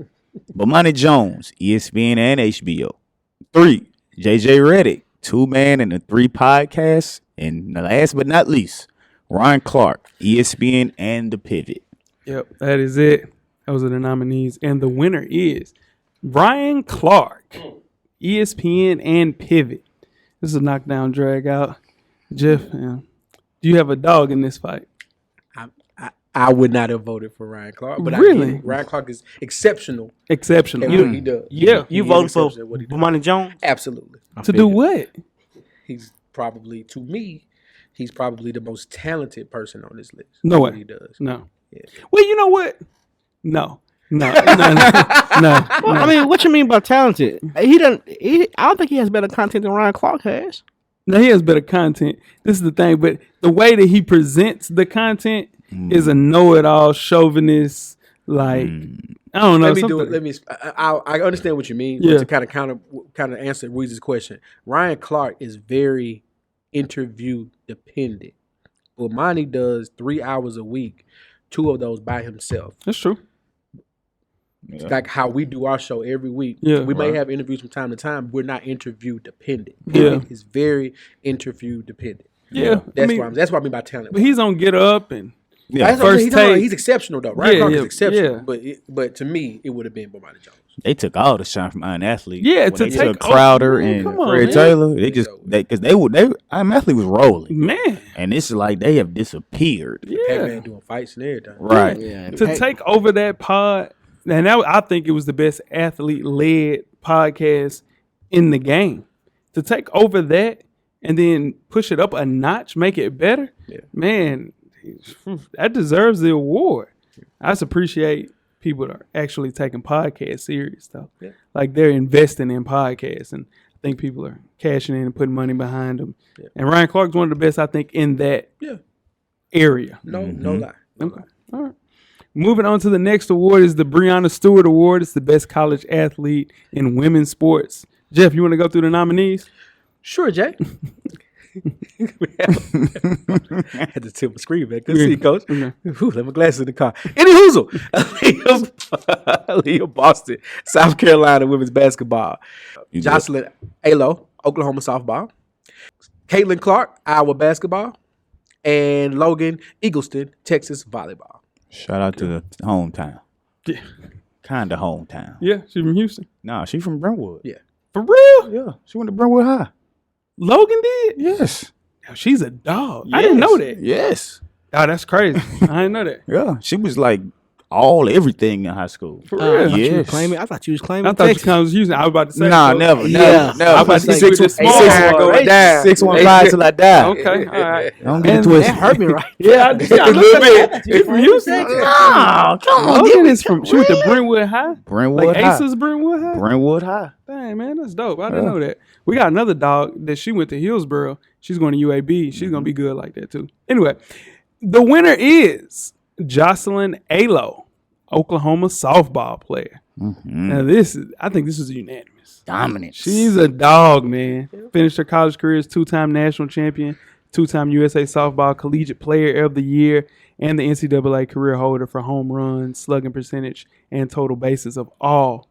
D: Bomani Jones, ESPN and HBO. 3, JJ Redick, 2-man and the 3 podcasts. And last but not least, Ryan Clark, ESPN and The Pivot.
B: Yep, that is it. Those are the nominees. And the winner is Brian Clark, ESPN and Pivot. This is a knockdown drag out. Jeff, do you have a dog in this fight?
C: I would not have voted for Ryan Clark, but
B: Really?
C: Ryan Clark is exceptional
B: Exceptional.
C: at what he does.
B: Yeah.
A: You
C: He
A: voted
C: is
A: for
C: exceptional at what he does.
A: Bomani Jones?
C: Absolutely.
B: To do what?
C: He's probably, to me, he's probably the most talented person on this list.
B: No
C: What
B: way.
C: he does.
B: No.
C: Yeah.
B: Well, you know what? No. No.
A: Well, I mean, what you mean by talented? I don't think he has better content than Ryan Clark has.
B: No, he has better content. This is the thing, but the way that he presents the content is a know-it-all chauvinist. Like I don't know.
C: Let me do it.
B: something-
C: Let me. I understand what you mean.
B: Yeah.
C: But to kind of answer Weezy's question, Ryan Clark is very interview dependent. Bomani does 3 hours a week, 2 of those by himself.
B: That's true.
C: It's like how we do our show every week.
B: Yeah.
C: We may have interviews from time to time. But we're not interview dependent.
B: Yeah.
C: It's very interview dependent.
B: Yeah.
C: That's what I mean by talent.
B: But he's on Get Up and
C: That's what I'm
B: first
C: saying.
B: take.
C: He's exceptional though. Ryan
B: Yeah,
C: Clark
B: yeah,
C: is exceptional.
B: yeah.
C: But to me, it would have been Bomani Jones.
D: They took all the shine from Iron Athlete.
B: Yeah,
D: When
B: to
D: they
B: take
D: took Crowder
B: oh,
D: and
B: come on,
D: Fred
B: man.
D: Taylor. Because Iron Athlete was rolling,
B: man.
D: and it's like they have disappeared.
B: Yeah.
C: Pac-Man doing fights and everything.
D: Right.
A: Yeah.
B: To take over that pod, and I think it was the best athlete-led podcast in the game. To take over that and then push it up a notch, make it better, man, that deserves the award. I just appreciate people that are actually taking podcasts serious, though.
C: Yeah.
B: Like they're investing in podcasts, and I think people are cashing in and putting money behind them.
C: Yeah.
B: And Ryan Clark's one of the best, I think, in that
C: Yeah.
B: area.
C: No lie. No
B: Okay.
C: lie.
B: All right. Moving on to the next award is the Breonna Stewart Award. It's the best college athlete in women's sports. Jeff, you want to go through the nominees?
C: Sure, Jay. I had to tip my screen back. Good to see you, Coach.
B: Okay.
C: Ooh, let my glasses in the car. Any hoozle. Aaliyah Boston, South Carolina women's basketball. Jocelyn Alo, Oklahoma softball. Caitlin Clark, Iowa basketball. And Logan Eagleston, Texas volleyball.
D: Shout out to the hometown.
B: Yeah.
D: Kind of hometown.
B: Yeah, she's from Houston.
D: Nah, she from Brentwood.
C: Yeah.
B: For real?
D: Yeah, she went to Brentwood High.
B: Logan did?
D: Yes.
B: Yo, she's a dog. I didn't know that.
D: Yes.
B: Oh, that's crazy. I didn't know that.
D: Yeah, she was like everything in high school.
B: For real.
D: Yes.
A: I thought you was claiming
B: I thought
A: Texas.
B: you was Houston. I was about to say.
D: Nah,
B: so.
D: never.
A: Yeah.
D: Never.
B: I was about to say, with the small
C: go
B: one.
C: down.
D: 615 till I die.
B: Okay, all right.
D: Don't get it
B: And
D: twisted.
A: That hurt me right.
B: Yeah, I just a little bit. You from Houston?
D: No, come on.
B: Logan is from. She went to Brentwood High.
D: Brentwood
B: Like
D: High.
B: Aces Brentwood High.
D: Brentwood High.
B: Dang, man, that's dope. I didn't know that. We got another dog that she went to Hillsboro. She's going to UAB. She's going to be good like that, too. Anyway, the winner is Jocelyn Alo, Oklahoma softball player. Now, I think this is unanimous.
D: Dominant.
B: She's a dog, man. Finished her college career as 2-time national champion, 2-time USA softball collegiate player of the year, and the NCAA career holder for home runs, slugging percentage, and total bases of all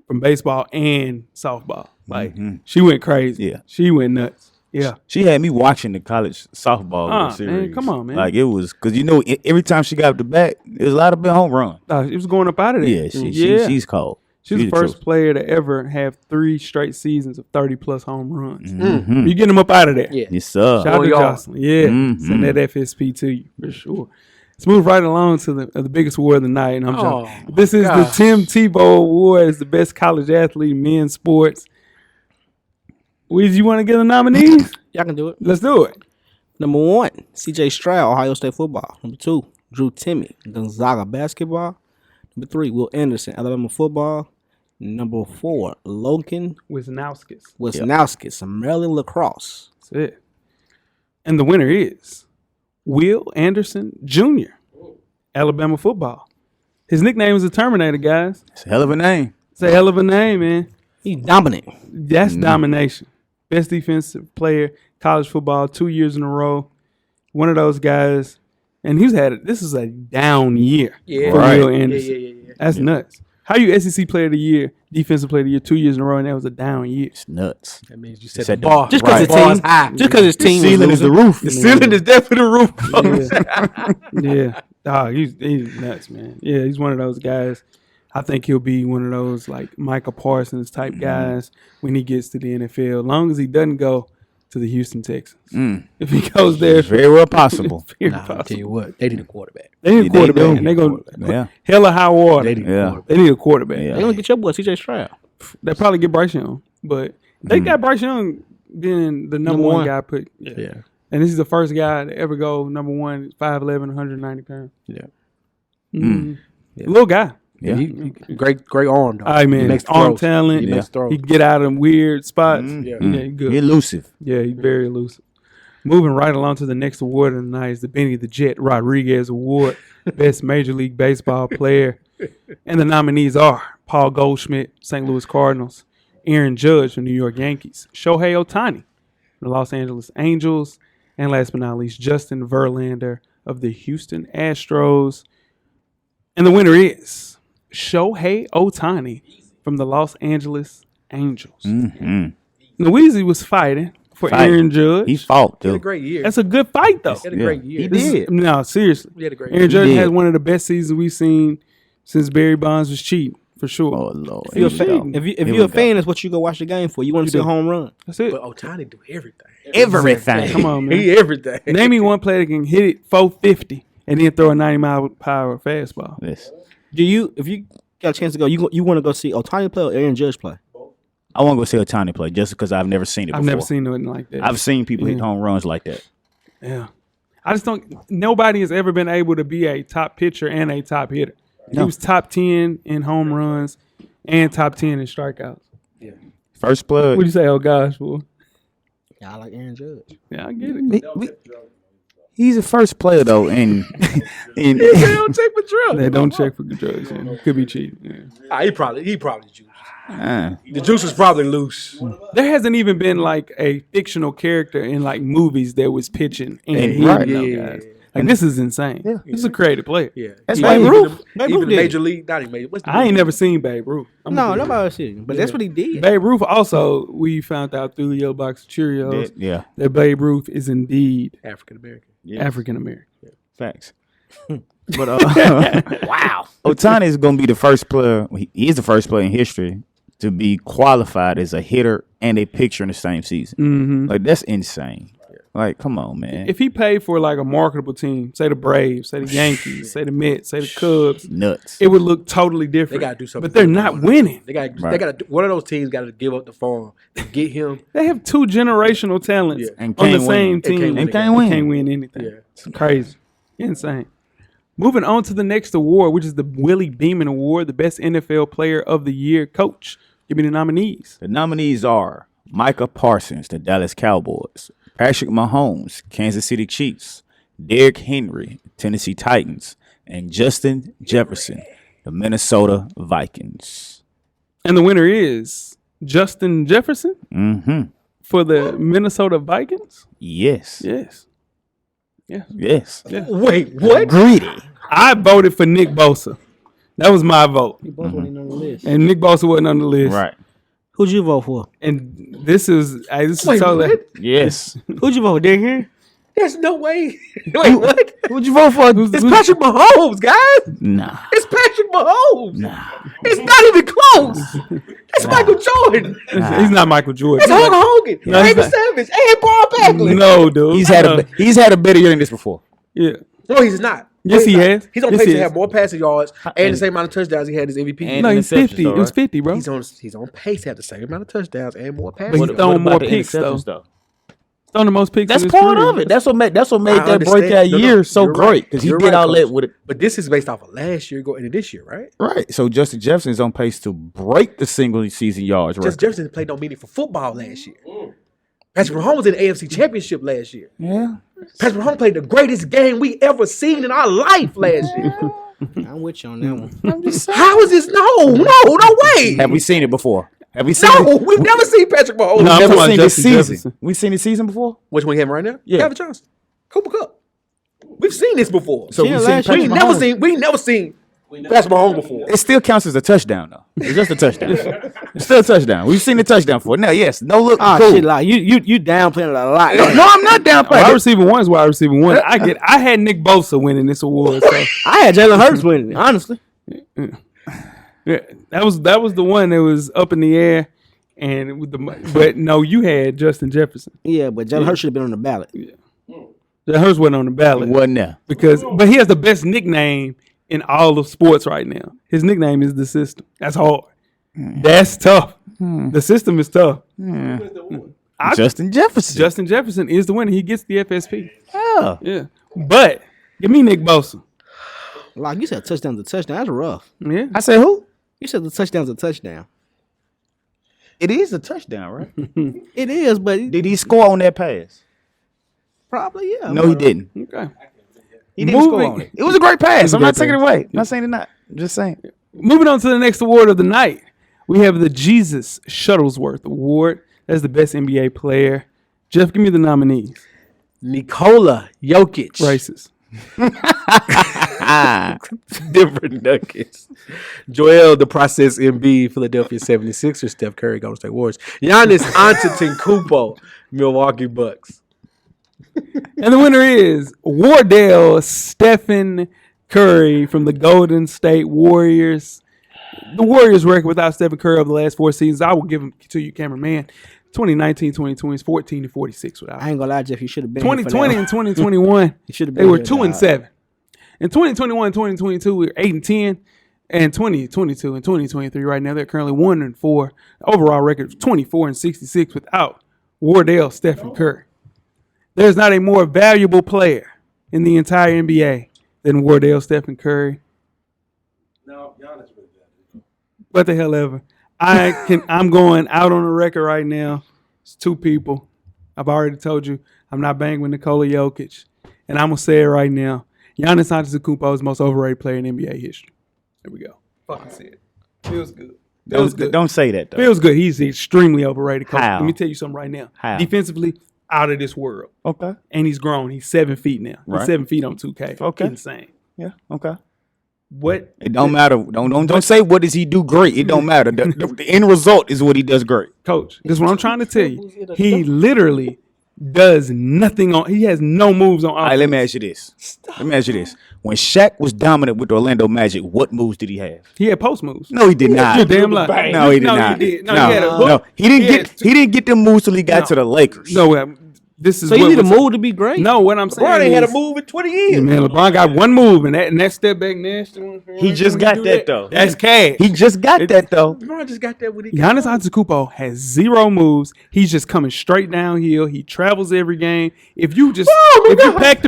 B: from baseball and softball. Like, she went crazy.
D: Yeah.
B: She went nuts. Yeah.
D: She had me watching the college softball series.
B: Man, come on, man.
D: Like it was because every time she got up the bat, it was a lot of big home run.
B: It was going up out of there.
D: Yeah, she's cold.
B: She's the first player to ever have 3 straight seasons of 30-plus home runs. You get them up out of there.
C: Yeah.
D: Yes, sir.
B: Shout out to
C: y'all.
B: Jocelyn. Yeah. Send that FSP to you for sure. Let's move right along to the biggest award of the night. And I'm joking. This is the Tim Tebow Award as the best college athlete in men's sports. Weezy, you want to get the nominees?
A: Y'all can do it.
B: Let's do it.
A: Number 1, C.J. Stroud, Ohio State football. Number 2, Drew Timme, Gonzaga basketball. Number 3, Will Anderson, Alabama football. Number 4, Logan Wisnauskas, Maryland lacrosse.
B: That's it. And the winner is Will Anderson Jr., Alabama football. His nickname is the Terminator, guys.
D: It's a hell of a name.
B: It's a hell of a name, man.
A: He's dominant.
B: That's domination. Best defensive player, college football, 2 years in a row. One of those guys. And this is a down year for Will Anderson.
C: Yeah.
B: That's nuts. How you SEC player of the year, defensive player of the year, 2 years in a row, and that was a down year?
D: It's nuts.
C: That means you
D: Set
C: set the
D: the
C: bar.
A: Just because his
C: Bar's
A: team,
C: high.
A: just because his team was
D: Ceiling is the
A: losing.
D: roof.
C: The ceiling is definitely the roof.
B: Yeah. Dog, he's nuts, man. Yeah, he's one of those guys. I think he'll be one of those like Micah Parsons type guys when he gets to the NFL. As long as he doesn't go to the Houston Texans. If he goes there,
D: It's very well possible.
B: it's very
C: Nah, I'll
B: possible.
C: tell you what, they need a quarterback.
B: They need a quarterback.
D: do.
B: And they're going
D: Yeah.
B: hella high water.
C: They need a
D: Yeah.
C: quarterback.
B: They need a quarterback.
D: Yeah.
A: They're going to get your boy, C.J. Stroud.
B: They probably get Bryce Young, but they got Bryce Young being the number one guy put.
C: Yeah.
B: And this is the first guy to ever go number one, 5'11", 190 pounds.
C: Yeah.
B: Little guy.
D: Yeah.
C: He great arm, though.
B: All right, man.
C: He makes
B: Arm
C: throws.
B: talent.
C: He makes throws.
B: He can get out of them weird spots.
C: Yeah.
B: Yeah, he good.
D: He elusive.
B: Yeah, he's very elusive. Moving right along to the next award of the night is the Benny the Jet Rodriguez Award, Best Major League Baseball Player. And the nominees are Paul Goldschmidt, St. Louis Cardinals, Aaron Judge from New York Yankees, Shohei Ohtani from the Los Angeles Angels, and last but not least, Justin Verlander of the Houston Astros. And the winner is Shohei Ohtani from the Los Angeles Angels. Now, Weezy was fighting for Aaron Judge.
D: He fought,
C: He had a
D: though.
C: great year.
B: That's a good fight, though.
C: He had a great year.
D: He
B: This is-
D: did.
B: No, seriously.
C: He had a great
B: Aaron
C: year.
B: Judge
D: did.
B: has one of the best seasons we've seen since Barry Bonds was cheating, for sure.
D: Oh, Lord.
A: If you're a
B: Here
A: fan,
B: we
A: if you're a fan, that's what you go watch the game for. You want to see a home run.
B: That's it.
C: But Ohtani do everything.
D: Everything.
B: Come on, man.
C: He everything.
B: Name me one player that can hit it 450 and then throw a 90-mile-per-hour fastball.
D: Yes.
A: If you got a chance to go, you want to go see Ohtani play or Aaron Judge play?
D: I want to go see Ohtani play just because I've never seen it before.
B: I've never seen nothing like that.
D: I've seen people hit home runs like that.
B: Yeah. I just don't – nobody has ever been able to be a top pitcher and a top hitter. He was top 10 in home runs and top 10 in strikeouts.
D: First blood.
B: What'd you say, oh gosh, boy?
A: Yeah, I like Aaron Judge.
B: Yeah, I get it.
D: He's the first player though, and
C: They don't check for drugs.
B: They don't check for drugs. Yeah. Could be cheating. Yeah.
C: He probably juiced. The juice is probably loose.
B: There hasn't even been like a fictional character in like movies that was pitching and he
D: right.
B: guys. Like this is insane. Yeah. This is a creative player.
C: Yeah,
D: that's Babe Ruth.
C: Even the Major League, not even Major.
B: I ain't never seen Babe Ruth.
A: No, nobody seen him, but that's what he did.
B: Babe Ruth also, we found out through the Yellow Box of Cheerios that Babe Ruth is indeed
C: African American.
B: Yeah. African American. Yeah.
D: Facts. But wow, Ohtani is going to be the first player. He is the first player in history to be qualified as a hitter and a pitcher in the same season.
B: Mm-hmm.
D: Like that's insane. Like, come on, man.
B: If he paid for like a marketable team, say the Braves, say the Yankees, say the Mets, say the Cubs,
D: nuts,
B: it would look totally different.
C: They got to do something,
B: but they're not winning.
C: They got to. One of those teams got to give up the farm to get him.
B: They have two generational talents on the same team
D: and can't win
B: anything.
C: Yeah.
B: It's crazy, insane. Moving on to the next award, which is the Willie Beeman Award, the best NFL Player of the Year. Coach, give me the nominees.
D: The nominees are Micah Parsons, the Dallas Cowboys; Patrick Mahomes, Kansas City Chiefs; Derrick Henry, Tennessee Titans; and Justin Jefferson, the Minnesota Vikings.
B: And the winner is Justin Jefferson for the Minnesota Vikings?
D: Yes.
B: Yes. Yeah.
D: Yes.
B: Yeah.
C: Wait, what?
D: Greedy.
B: I voted for Nick Bosa. That was my vote.
A: Nick Bosa wasn't on the list.
B: And Nick Bosa wasn't on the list.
D: Right.
A: Who'd you vote for?
B: And this is
C: Wait,
B: totally
C: what?
D: Yes.
A: Who'd you vote for? Derrick Henry?
C: There's no way. Wait, what?
D: Who'd you vote for?
C: It's Patrick Mahomes, guys.
D: Nah.
C: It's Patrick Mahomes.
D: Nah.
C: It's not even close. It's Michael Jordan.
B: He's not Michael Jordan.
C: It's Hulk Hogan.
B: No,
C: Randy Savage. And Paul Bagley.
B: No, dude.
D: He's had a better year than this before.
B: Yeah.
C: No, he's not.
B: Yes, he has.
C: He's on
B: Yes,
C: pace
B: he
C: to
B: is.
C: have more passing yards and the same amount of touchdowns he had as MVP.
D: And
B: No, he's
D: interceptions,
B: 50.
D: though,
B: It was
D: right?
B: 50, bro.
C: He's on pace to have the same amount of touchdowns and more
B: But
C: passing
B: he's
C: yards.
B: throwing more
D: the
B: picks, though.
D: interceptions,
B: Throwing the most picks.
D: That's
B: in his
D: part
B: career.
D: of it. That's what made
C: I
D: that
C: understand.
D: breakout
C: No,
D: year so
C: you're
D: great
C: right.
D: because he
C: You're
D: did
C: right,
D: all that
C: Coach.
D: with it.
C: But this is based off of last year going into this year, right?
D: Right. So Justin Jefferson is on pace to break the single season yards record.
C: Just Jefferson played no meaningful football last year. Patrick Mahomes was in the AFC Championship last year.
D: Yeah.
C: Patrick Mahomes played the greatest game we ever seen in our life last year.
A: I'm with you on that one.
C: How is this? No way.
D: Have we seen it before? Have we seen
C: No,
D: it?
C: we've never seen Patrick Mahomes.
B: No, I'm
D: Never
B: talking about
D: seen this
B: Justin
D: season.
B: Jefferson.
D: We seen the season before?
C: Which one you have right now?
D: Yeah.
C: Calvin Johnson, Cooper Cup. We've seen this before.
D: So
A: Seen
D: we
A: it
D: seen
A: last
D: Patrick
A: year.
D: Mahomes.
C: We never seen Patrick Mahomes before.
D: It still counts as a touchdown, though. It's just a touchdown. It's still a touchdown. We've seen the touchdown for it. Now, yes, no look.
A: Oh
D: cool.
A: shit, like you downplaying it a lot.
D: No, I'm not downplaying.
B: Wide receiver one is wide receiver one. I had Nick Bosa winning this award. So
A: I had Jalen Hurts winning, honestly.
B: yeah, that was the one that was up in the air, and with but no, you had Justin Jefferson.
A: Yeah, but Jalen Hurts should have been on the ballot.
B: The Hurts wasn't on the ballot.
D: Wasn't there?
B: But he has the best nickname in all of sports right now. His nickname is the System. That's hard. That's tough. The System is tough.
D: Justin Jefferson.
B: Justin Jefferson is the winner. He gets the FSP.
D: Oh.
B: Yeah, but give me Nick Bosa.
A: Like you said, touchdown's a touchdown. That's rough.
B: Yeah,
D: I said who?
A: You said the touchdown's a touchdown.
D: It is a touchdown, right?
A: It is, but
D: Did he score on that pass?
A: probably yeah.
D: No, he didn't.
B: okay.
D: He didn't score on it. It was a great pass. I'm not taking it away. I'm not saying it not. I'm just saying.
B: Moving on to the next award of the night, we have the Jesus Shuttlesworth Award. That's the best NBA player. Jeff, give me the nominees.
C: Nikola Jokic.
B: Racist.
C: Denver Nuggets. Joel the Process MB, Philadelphia 76ers. Steph Curry, Golden State Warriors. Giannis Antetokounmpo, Milwaukee Bucks.
B: And the winner is Wardell Stephen Curry from the Golden State Warriors. The Warriors' record without Stephen Curry over the last 4 seasons, I will give them to you, cameraman. 2019-2020 is 14-46 without.
A: I ain't gonna lie, Jeff. You should have been
B: 2020 and 2021,
A: You should have
B: they
A: been
B: were
A: here,
B: 2-7. In 2021 2022, we were 8-10. And 2022 and 2023 right now, they're currently 1-4. Overall record 24-66 without Wardell Stephen Curry. There's not a more valuable player in the entire NBA than Wardell Stephen Curry.
G: No, Giannis with that.
B: What the hell ever. I'm going out on the record right now. It's 2 people. I've already told you I'm not banging with Nikola Jokic. and I'm gonna say it right now. Giannis Antetokounmpo is the most overrated player in NBA history. There we go. Fucking say it. Feels good.
D: Don't say that, though.
B: Feels good. He's extremely overrated. Coach.
D: How?
B: Let me tell you something right now.
D: How?
B: Defensively, out of this world.
D: Okay.
B: And he's grown. He's 7 feet now. He's
D: Right.
B: 7 feet on 2K.
D: Okay.
B: Insane.
D: Yeah. Okay.
B: What?
D: It don't matter. Don't say what does he do great. It don't matter. The end result is what he does great.
B: Coach, this is what I'm trying to tell you. He literally does nothing on. He has no moves on offense.
D: All right, let me ask you this. When Shaq was dominant with the Orlando Magic, what moves did he have?
B: He had post moves.
D: No, he did not.
B: You're damn lie.
D: No, he did
B: No,
D: not.
B: he did. No, he had a hook.
D: No, he didn't get them moves till he got to the Lakers.
B: No, this is
A: So you
B: what
A: need a
B: was-
A: move to be great.
B: No, what I'm saying
C: LeBron ain't had a
B: is-
C: move in 20 years.
B: Man, LeBron got one move, and that step back nasty one.
D: He just got that though.
B: That's cash.
D: He just got that though.
C: LeBron just got that when he got
B: Giannis Antetokounmpo has 0 moves. He's just coming straight downhill. He travels every game. If you pack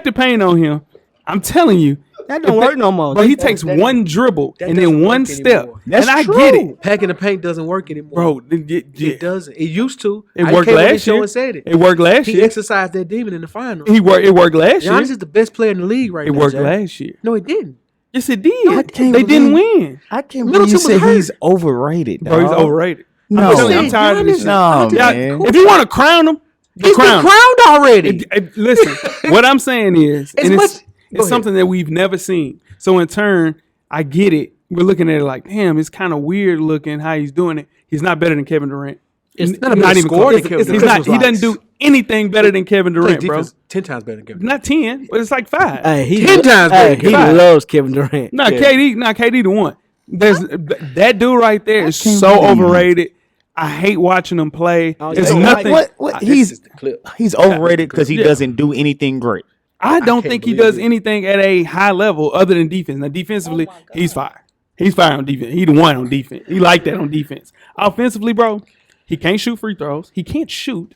B: the paint on him, I'm telling you,
A: That don't work no more.
B: Bro, he takes one dribble
C: that
B: and
C: doesn't
B: then one
C: work
B: step.
C: anymore.
B: And I get it.
C: Packing the paint doesn't work anymore.
B: Bro,
C: It doesn't. It used to.
B: It
C: I
B: worked
C: came on this
B: last
C: show
B: year.
C: and said it.
B: It worked last
C: He
B: year.
C: exercised that demon in the finals.
B: It worked last year.
C: Giannis is the best player in the league right
B: It
C: now.
B: worked
C: Jack.
B: last year.
C: No, it didn't.
B: Yes, it did.
D: can't
B: They didn't
D: believe-
B: win.
D: I can't
C: Middleton
D: believe you
C: was
D: say
C: hurt.
D: he's overrated.
B: Bro, he's
D: dog.
B: overrated.
D: No.
B: I'm telling you, I'm tired of this shit.
D: No,
B: Yeah,
D: man.
B: if you want to crown him,
C: He's been
B: crown him.
C: crowned already.
B: Listen, what I'm saying is,
C: As
B: and
C: much-
B: it's
C: Go ahead.
B: something that we've never seen. So in turn, I get it. We're looking at it like, damn, it's kind of weird looking how he's doing it. He's not better than Kevin Durant.
C: It's
B: N-
C: not a better scorer
B: close.
C: than Kevin
B: He's
C: Durant.
B: not. He doesn't do anything better than Kevin
C: Plays
B: Durant, bro.
C: defense 10 times better than Kevin.
B: Not 10, but it's like 5.
A: Hey, he
C: 10 times better.
A: He
C: Five.
A: loves Kevin Durant.
B: Nah, KD the one. There's that dude right there is so overrated. I hate watching him play. There's
A: so
B: nothing.
D: What?
C: This is the clip.
D: He's overrated because he
B: Yeah.
D: doesn't do anything great.
B: I don't
C: can't
B: think he
C: believe
B: does
C: it.
B: anything at a high level other than defense. Now, defensively, he's fire. He's fire on defense. He the one on defense. He like that on defense. Offensively, bro, he can't shoot free throws. He can't shoot.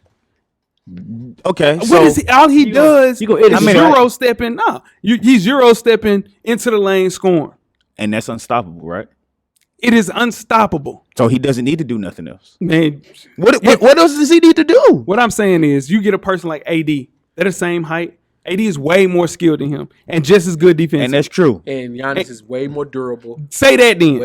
D: Okay,
B: What
D: so
B: is he? All he does
A: you gonna
B: is
A: edit it,
B: Euro stepping. No, he's Euro stepping into the lane scoring.
D: and that's unstoppable, right?
B: It is unstoppable,
D: So he doesn't need to do nothing else.
B: man.
D: What else does he need to do?
B: What I'm saying is, you get a person like AD. They're the same height. AD is way more skilled than him and just as good defense.
D: And that's true.
C: And Giannis is way more durable,
B: Say that then.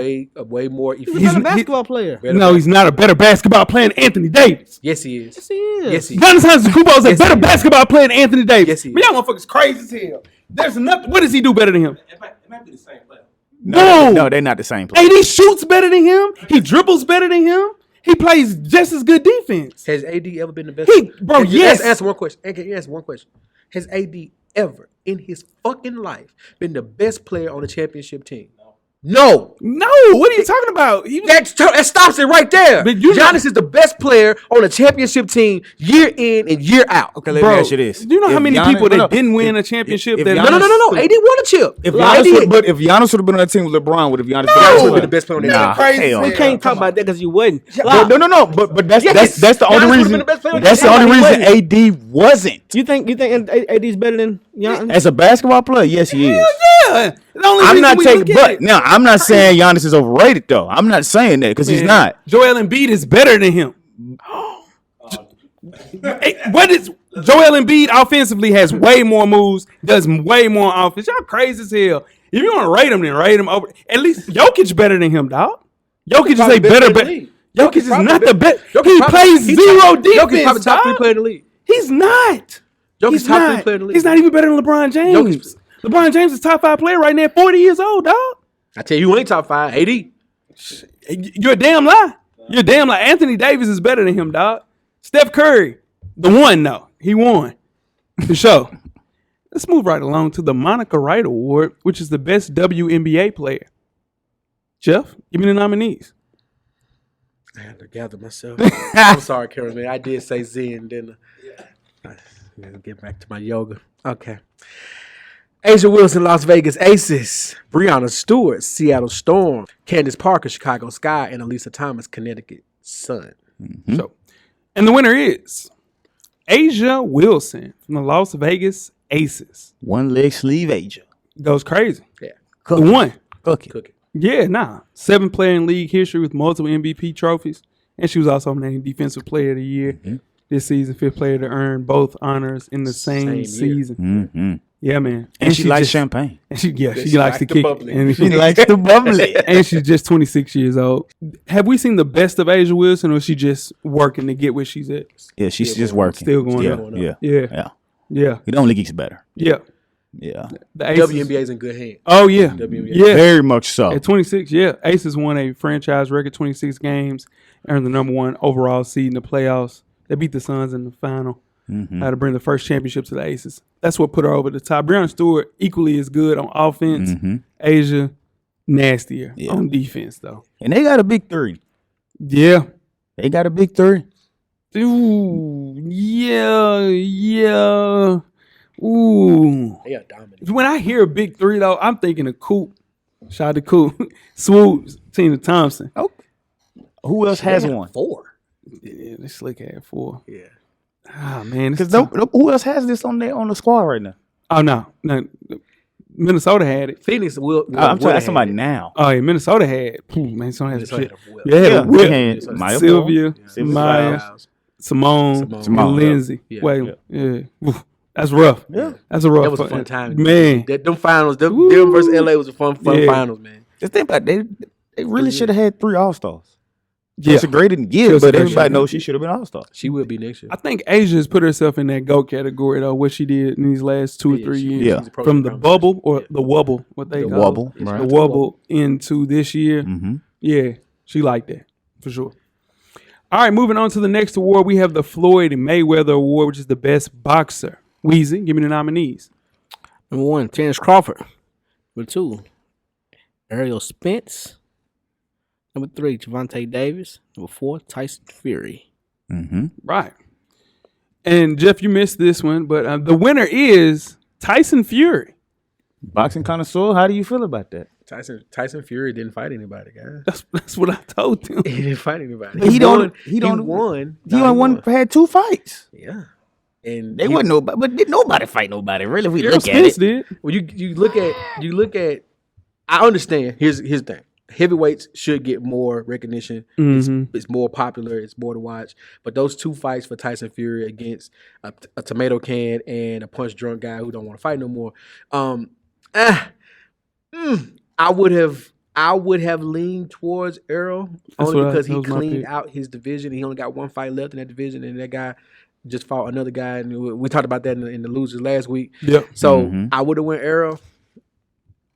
C: way more
A: He's
C: efficient.
A: not a basketball player.
B: No, he's not a better basketball player than Anthony Davis.
C: Yes, he is.
A: Yes, he is.
C: Yes, he is.
B: Giannis Antetokounmpo is a
C: Yes,
B: better
C: he is.
B: basketball player than Anthony Davis.
C: Yes, he is.
B: Man, y'all motherfuckers crazy as hell. There's nothing. What does he do better than him?
G: It might be the same player.
B: No.
D: they're not the same player.
B: AD shoots better than him. He dribbles better than him. He plays just as good defense.
C: Has AD ever been the best?
B: Bro, yes.
C: Answer one question. Answer one question. Has AD ever in his fucking life been the best player on the championship team? No.
B: No, what are you talking about? He was,
C: That stops it right there.
B: But you-
C: Giannis is the best player on a championship team year in and year out.
D: Okay, let
B: bro,
D: me ask you this.
B: do you know how
D: If
B: many
D: Giannis-
B: people that
D: no, no.
B: didn't win a championship?
D: if
B: that
D: Giannis-
C: No. AD won a chip.
D: If
C: AD
D: Giannis would have been on that team with LeBron, would have Giannis
C: Giannis
D: been
C: would be the best player on that
D: Nah,
C: team.
D: hell
A: We
D: no.
A: can't talk about that because you wasn't.
D: No. But that's
C: Yes.
D: that's the
C: Giannis
D: only
C: would've
D: reason.
C: been the best player on
D: That's
C: that
D: the
C: team.
D: only
A: He
D: reason AD wasn't.
A: You think AD's better than Giannis?
D: As a basketball player, yes, he is.
B: Yeah. The only
D: I'm
B: reason
D: not
B: we
D: taking,
B: look at
D: but
B: it-
D: now I'm not saying Giannis is overrated though. I'm not saying that because he's
B: Man,
D: not.
B: Joel Embiid is better than him. Hey, what is Joel Embiid offensively has way more moves, does way more offense. Y'all crazy as hell. If you want to rate him, then rate him over. At least Jokic better than him, dog. Jokic is
C: probably
B: a
C: best
B: better.
C: player in the league.
B: Jokic is
C: probably
B: not
C: best-
B: the best.
C: Jokic
B: He
C: probably-
B: plays
C: he's
B: zero
C: top- Jokic
B: defense.
C: probably top 3
B: dog.
C: player in the league.
B: He's not.
C: Jokic
B: He's
C: top 3
B: not.
C: player in the league.
B: He's not even better than LeBron James.
C: Jokic-
B: LeBron James is top 5 player right now, 40 years old, dog.
C: I tell you who ain't top 5. AD.
B: You're a damn lie. You're a damn lie. Anthony Davis is better than him, dog. Steph Curry, the one, though. He won. For sure. Let's move right along to the Monica Wright Award, which is the best WNBA player. Jeff, give me the nominees.
C: I had to gather myself. I'm sorry, Karen, man. I did say Zen, didn't I? Let's get back to my yoga. Okay. Asia Wilson, Las Vegas Aces. Breonna Stewart, Seattle Storm. Candace Parker, Chicago Sky. And Elisa Thomas, Connecticut Sun.
B: So, and the winner is Asia Wilson from the Las Vegas Aces.
D: One leg sleeve Asia.
B: Goes crazy.
C: Yeah.
B: The one.
D: Cookie.
C: Cookie.
B: Yeah, nah. 7th player in league history with multiple MVP trophies. And she was also named Defensive Player of the Year. this season, 5th player to earn both honors in the same season.
D: Mm-hmm.
B: Yeah, man.
D: And she likes champagne.
B: And she likes to kick it. And
D: She likes the bubbly.
B: and she's just 26 years old. Have we seen the best of Asia Wilson, or is she just working to get where she's at?
D: Yeah, she's just working.
B: Still going
D: yeah,
B: up.
D: yeah.
B: Yeah.
D: It only gets better.
B: Yeah.
D: Yeah.
B: The Aces,
C: WNBA's in good hands.
B: Oh, yeah.
C: WNBA.
B: Yeah.
D: Very much so.
B: At 26, yeah. Aces won a franchise record 26 games, earned the #1 overall seed in the playoffs. They beat the Suns in the final. How to bring the first championship to the Aces. That's what put her over the top. Breonna Stewart equally as good on offense. Asia, nastier on defense, though.
D: And they got a big 3.
B: Yeah.
D: They got a big 3.
B: Ooh, yeah. Ooh.
C: They are dominant.
B: When I hear a big 3, though, I'm thinking of Coop. Shout out to Coop. Swoops, Tina Thompson.
D: Oh. Who else has one?
C: 4.
B: Yeah, this slick had 4.
C: Yeah.
B: Ah, man.
D: Because who else has this on the squad right now?
B: Oh, no. Minnesota had it.
C: Phoenix will.
D: I'm talking about somebody now.
B: Oh, yeah, Minnesota had. Minnesota has
C: Minnesota
B: shit.
C: had a whip.
B: Yeah,
D: Yeah,
B: Whip,
D: they had Maya
B: Sylvia,
D: Moore,
B: Maya, Simone,
C: Simone.
B: and Lindsay.
C: Yeah.
B: Wait, yeah. Oof, that's rough.
D: Yeah.
B: That's a rough.
C: That was a fun time.
B: Man.
C: Them finals, them versus LA was a fun
B: Yeah.
C: finals, man.
D: Just think about it, they really should have had 3 All-Stars.
B: Yeah.
D: Chelsea Gray didn't give,
B: Chelsea
D: but
B: Gray
D: everybody
B: should've.
D: knows she should have been All-Star.
C: She will be next year.
B: I think Asia has put herself in that GOAT category, though, what she did in these last 2 or 3 years.
D: Yeah.
C: She's approaching
B: From the
C: conversation.
B: bubble or the wobble, what they
C: The
B: call
D: wobble,
B: it.
D: right.
B: The wobble into this year.
D: Mm-hmm.
B: Yeah, she liked that for sure. All right, moving on to the next award, we have the Floyd Mayweather Award, which is the best boxer. Weezy, give me the nominees.
A: #1, Terrence Crawford. #2, Ariel Spence. #3, Javante Davis. #4, Tyson Fury.
D: Mm-hmm.
B: Right. And Jeff, you missed this one, but the winner is Tyson Fury.
D: Boxing connoisseur, how do you feel about that?
C: Tyson Fury didn't fight anybody, guys.
B: That's what I told him.
C: He didn't fight anybody.
D: But he
C: won.
D: won. He
C: No,
D: only had 2 fights.
C: Yeah. And
D: They wasn't nobody, but did nobody fight nobody? Really, if we
B: Errol
D: look at
B: Spence
D: it.
B: did.
C: Well, you look at. I understand. Here's the thing. Heavyweights should get more recognition. It's more popular. It's more to watch. But those 2 fights for Tyson Fury against a tomato can and a punch drunk guy who don't want to fight no more. I would have leaned towards Errol only because he cleaned out his division. He only got 1 fight left in that division, and that guy just fought another guy. And we talked about that in the losers last week.
B: Yep.
C: So I would have went Errol.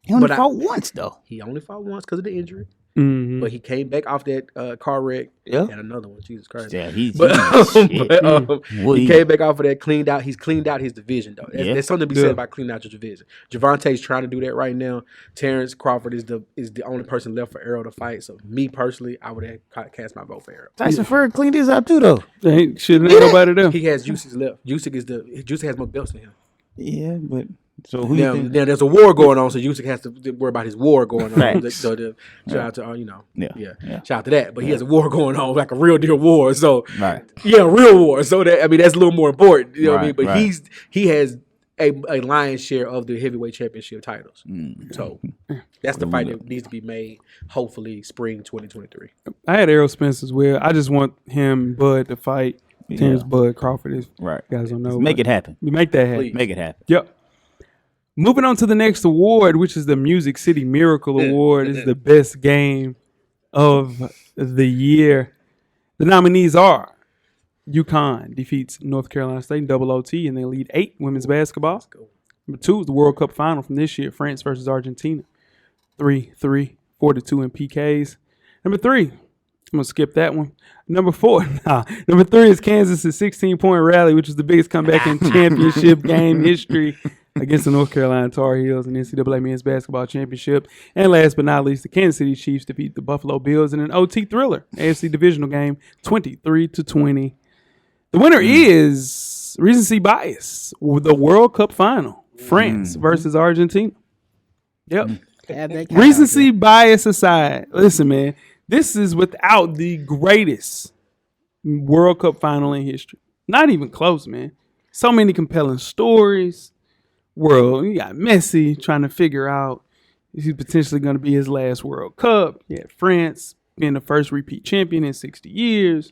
D: He only
C: But
D: fought once, though.
C: He only fought once because of the injury.
B: Mm-hmm.
C: But he came back off that car wreck.
D: Yeah.
C: And another one. Jesus Christ.
D: Yeah, he's
C: But,
D: shit.
C: he came back off of that, cleaned out. He's cleaned out his division, though. There's something to be
B: Yeah.
C: said about cleaning out your division. Javante's trying to do that right now. Terrence Crawford is the only person left for Errol to fight. So me personally, I would have cast my vote for Errol.
D: Tyson Fury cleaned his out too, though.
B: Ain't nobody there.
C: He has Usyk left. Usyk has more belts than him.
D: Yeah, but so who
C: Now,
D: you think?
C: now there's a war going on, so Usyk has to worry about his war going on.
D: Facts.
C: So shout out to
D: Yeah.
C: shout out to that. But he has a war going on, like a real deal war. So
D: Right.
C: yeah, real war. So that's a little more important. You know what I mean?
D: Right,
C: But
D: right.
C: he has a lion's share of the heavyweight championship titles. So that's the fight that needs to be made. Hopefully, spring 2023.
B: I had Errol Spence as well. I just want him, Bud, to fight Terrence Bud Crawford. If
D: Right.
B: you guys don't know.
D: Make it happen.
B: We make that happen.
C: Please.
D: Make it happen.
B: Yep. Moving on to the next award, which is the Music City Miracle Award. This is the best game of the year. The nominees are UConn defeats North Carolina State in double OT, and they lead 8 women's basketball. Number 2 is the World Cup final from this year, France versus Argentina. 3-3, 4-2 in PKs. Number 3, I'm going to skip that one. Number 4 is Kansas' 16-point rally, which is the biggest comeback in championship game history against the North Carolina Tar Heels in the NCAA Men's Basketball Championship. And last but not least, the Kansas City Chiefs defeat the Buffalo Bills in an OT thriller, AFC divisional game, 23-20. The winner is recency bias, the World Cup final, France versus Argentina. Yep. Recency bias aside, listen, man, this is without the greatest World Cup final in history. Not even close, man. So many compelling stories. You got Messi trying to figure out if he's potentially going to be his last World Cup. You had France being the first repeat champion in 60 years.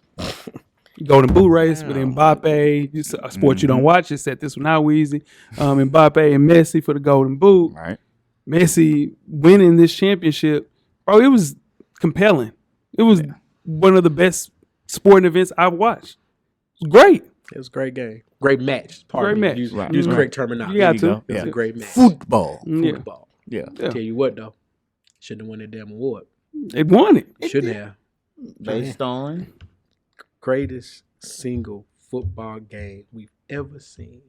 B: Golden Boot race with Mbappe. A sport you don't watch. Just set this one out, Weezy. Mbappe and Messi for the Golden Boot.
D: Right.
B: Messi winning this championship, bro. It was compelling. It was one of the best sporting events I've watched. It was great.
C: It was a great game. Great match.
B: Great match.
C: Use correct terminology.
B: You got to.
C: It was a great match.
D: Football.
C: Football.
D: Yeah.
C: Tell you what, though. Shouldn't have won that damn award.
B: They won it.
C: Shouldn't have.
D: Based on
C: Greatest single football game we've ever seen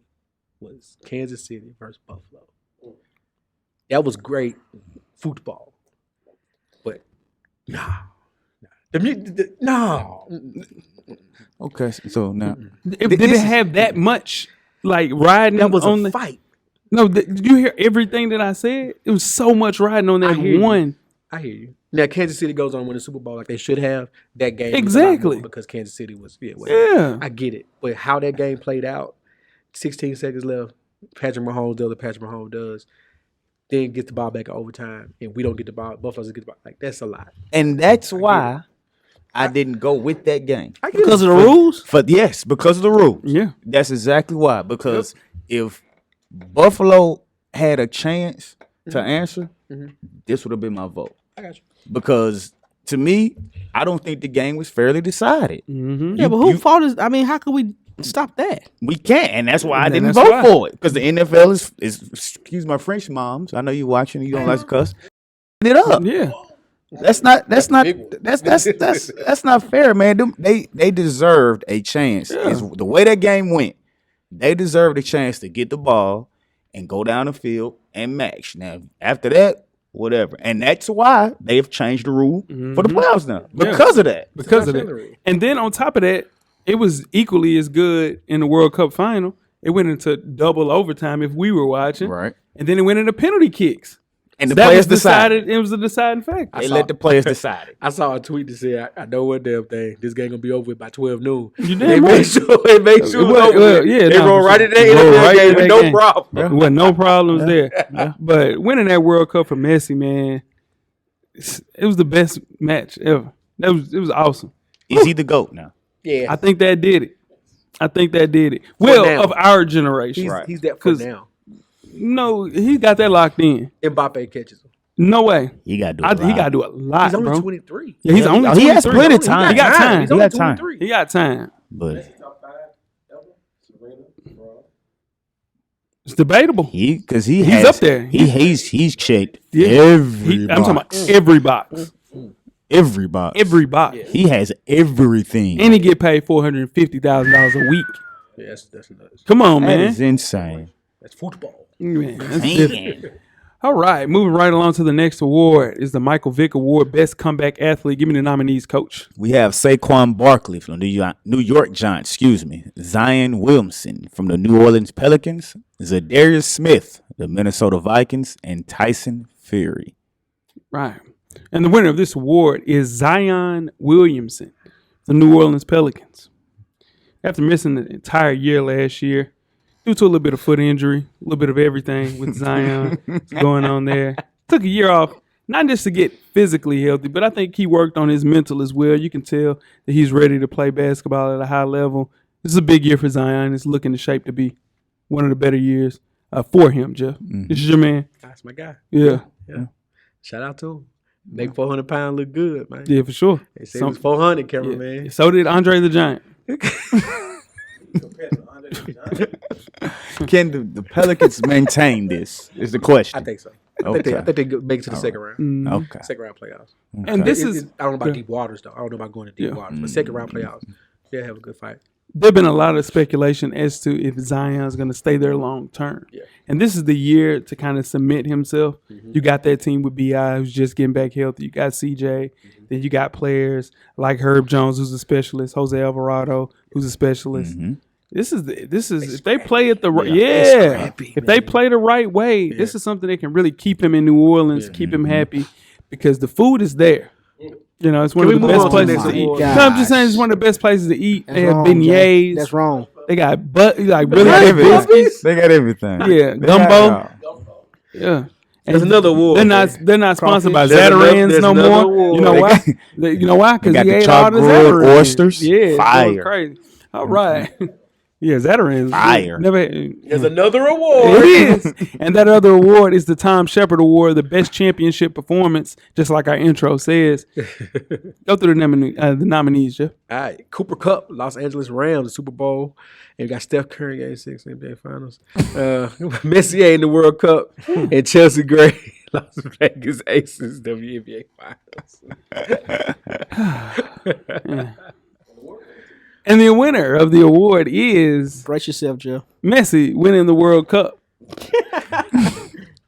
C: was Kansas City versus Buffalo. That was great football. But, no.
D: okay. So now
B: Did it have that much like riding
C: That was
B: on
C: a
B: the
C: fight.
B: No, did you hear everything that I said? It was so much riding on that one.
C: I hear you. Now, Kansas City goes on to win the Super Bowl like they should have. That game was a lot
B: Exactly.
C: more because Kansas City was
B: Yeah.
C: I get it. But how that game played out, 16 seconds left, Patrick Mahomes does what Patrick Mahomes does, then gets the ball back in overtime, and we don't get the ball. Buffalo's get the ball. Like, that's a lot.
D: and that's why I didn't go with that game.
A: Because of the rules?
D: Because of the rules.
B: Yeah.
D: That's exactly why. Because if Buffalo had a chance to answer, this would have been my vote.
C: I got you.
D: Because to me, I don't think the game was fairly decided.
A: Yeah, but who fault is? I mean, how can we stop that?
D: We can't, and that's why I
B: And
D: didn't
B: that's
D: vote
B: why.
D: for it. Because the NFL is excuse my French, moms. I know you watching. You don't like to cuss. It up.
B: Yeah.
D: That's not fair, man. They deserved a chance. It's the way that game went. They deserved a chance to get the ball and go down the field and match. Now after that, whatever. And that's why they have changed the rule for the playoffs now. Because of that.
B: Because of that. And then on top of that, it was equally as good in the World Cup final. It went into double overtime if we were watching.
D: Right.
B: And then it went into penalty kicks.
D: And the
B: That
D: players
B: was
D: decided.
B: It was a deciding factor.
D: They let the players decide it.
C: I saw a tweet that said, I know one damn thing. This game going to be over with by 12 noon.
B: You
C: They
B: damn
C: made
B: right.
C: sure it was over with.
B: yeah,
C: They
B: no,
C: rolled right in that
B: rolled
C: NFL
B: right in
C: game with
B: that
C: no
B: game.
C: problem.
B: There wasn't no problems there. But winning that World Cup for Messi, man, it was the best match ever. It was awesome.
D: Is he the GOAT now?
C: Yeah.
B: I think that did it.
C: now.
B: Well, of our generation.
C: He's that for
B: 'Cause-
C: now.
B: No, he got that locked in.
C: Mbappe catches him.
B: No way.
D: He got to do it.
B: He got to do a lot,
C: He's only
B: bro.
C: 23.
B: Yeah, he's only
D: He has
B: 23.
D: plenty of time.
B: He got time.
C: He's
D: He
C: only
D: got time.
C: 23.
B: He got time.
D: But
G: Top 5 ever? Serena, LeBron.
B: It's debatable.
D: he's
B: up there.
D: He's checked
B: Yeah.
D: every
B: I'm talking
D: box.
B: about every box.
D: Every box.
B: Every box.
D: He has everything.
B: And he get paid $450,000 a week.
C: Yeah, that's nuts.
B: Come on,
D: That
B: man.
D: is insane.
C: That's football.
B: Man, that's different. All right, moving right along to the next award is the Michael Vick Award, Best Comeback Athlete. Give me the nominees, Coach.
D: We have Saquon Barkley from the New York Giants, Zion Williamson from the New Orleans Pelicans, Zadarius Smith, the Minnesota Vikings, and Tyson Fury.
B: Right. And the winner of this award is Zion Williamson, the New Orleans Pelicans. After missing the entire year last year, due to a little bit of foot injury, a little bit of everything with Zion going on there. Took a year off, not just to get physically healthy, but I think he worked on his mental as well. You can tell that he's ready to play basketball at a high level. This is a big year for Zion. It's looking in shape to be one of the better years for him, Jeff. This is your man.
C: That's my guy.
B: Yeah.
C: Shout out to him. Make 400 pounds look good, man.
B: Yeah, for sure.
C: They said it was 400, cameraman.
B: Yeah. So did Andre the Giant.
G: Compared to Andre the Giant.
D: Can the Pelicans maintain this? Is the question.
C: I think so.
D: Okay.
C: I think they make it to the second round.
D: Okay.
C: Second round playoffs.
B: And this is
C: I don't know about deep waters, though. I don't know about going to deep waters. But second round playoffs, they'll have a good fight.
B: there's been a lot of speculation as to if Zion's going to stay there long term.
C: Yeah.
B: And this is the year to kind of cement himself. Mm-hmm. You got that team with B.I. who's just getting back healthy. You got C.J. Then you got players like Herb Jones, who's a specialist, Jose Alvarado, who's a specialist.
D: Mm-hmm.
B: This is if they play it the right if they play the right way, this is something that can really keep him in New Orleans, keep him happy, because the food is there. You know, it's one of the best places to eat. No, I'm just saying it's one of the best places to eat. They have beignets.
A: That's wrong.
B: They got really
D: They got
B: good
D: everything.
B: biscuits.
D: They got everything.
B: Yeah,
D: They got
B: gumbo.
D: it all.
B: Yeah.
C: There's another award.
B: They're not sponsored by
C: There's
B: Zatarans no
C: another
B: more.
C: award.
B: You know why? You know why? Because
D: They got
B: he
D: the
B: ate all the
D: chalk-grilled
B: Zatarans.
D: oysters.
B: Yeah, it's
D: Fire.
B: going crazy. All right. Yeah, Zatarans.
D: Fire.
B: Never.
C: There's another award.
B: It is. And that other award is the Tom Shepard Award, the best championship performance, just like our intro says. Go through the nominees, Jeff.
C: All right, Cooper Cup, Los Angeles Rams, the Super Bowl. And we got Steph Curry, Game 6, NBA Finals. Messier in the World Cup. And Chelsea Gray, Las Vegas Aces, WNBA Finals.
B: And the winner of the award is
A: Brace yourself, Joe.
B: Messi winning the World Cup.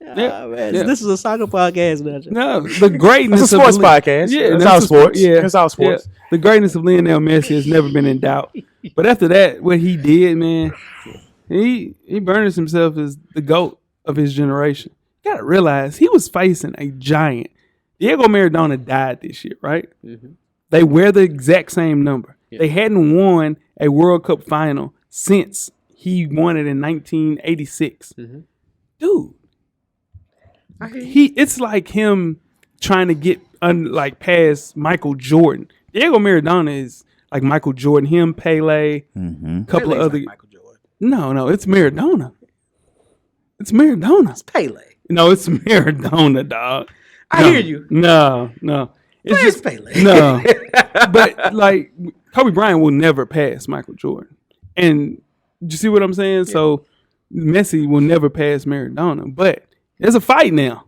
A: Man, this is a soccer podcast now, Joe.
B: No, the greatness
D: It's a sports
B: of
D: podcast.
B: Yeah,
D: It's
B: that's
D: all
B: a
D: sports.
B: Yeah,
D: It's all sports.
B: Yeah. The greatness of Lionel Messi has never been in doubt. But after that, what he did, man, he burnished himself as the GOAT of his generation. You gotta realize he was facing a giant. Diego Maradona died this year, right?
C: Mm-hmm.
B: They wear the exact same number. Yeah. They hadn't won a World Cup final since he won it in 1986.
C: Mm-hmm.
B: Dude, it's like him trying to get past Michael Jordan. Diego Maradona is like Michael Jordan. Him, Pele, couple of other.
C: Like Michael Jordan.
B: No, it's Maradona. It's Maradona.
C: It's Pele.
B: No, it's Maradona, dog.
C: I hear you.
B: No. It's
C: just Pele.
B: No. But like Kobe Bryant will never pass Michael Jordan. And you see what I'm saying? Yeah. So Messi will never pass Maradona. But there's a fight now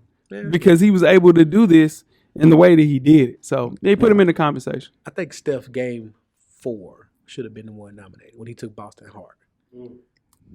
B: because he was able to do this in the way that he did it. So they put him in the conversation.
C: I think Steph Game 4 should have been the one nominated when he took Boston hard.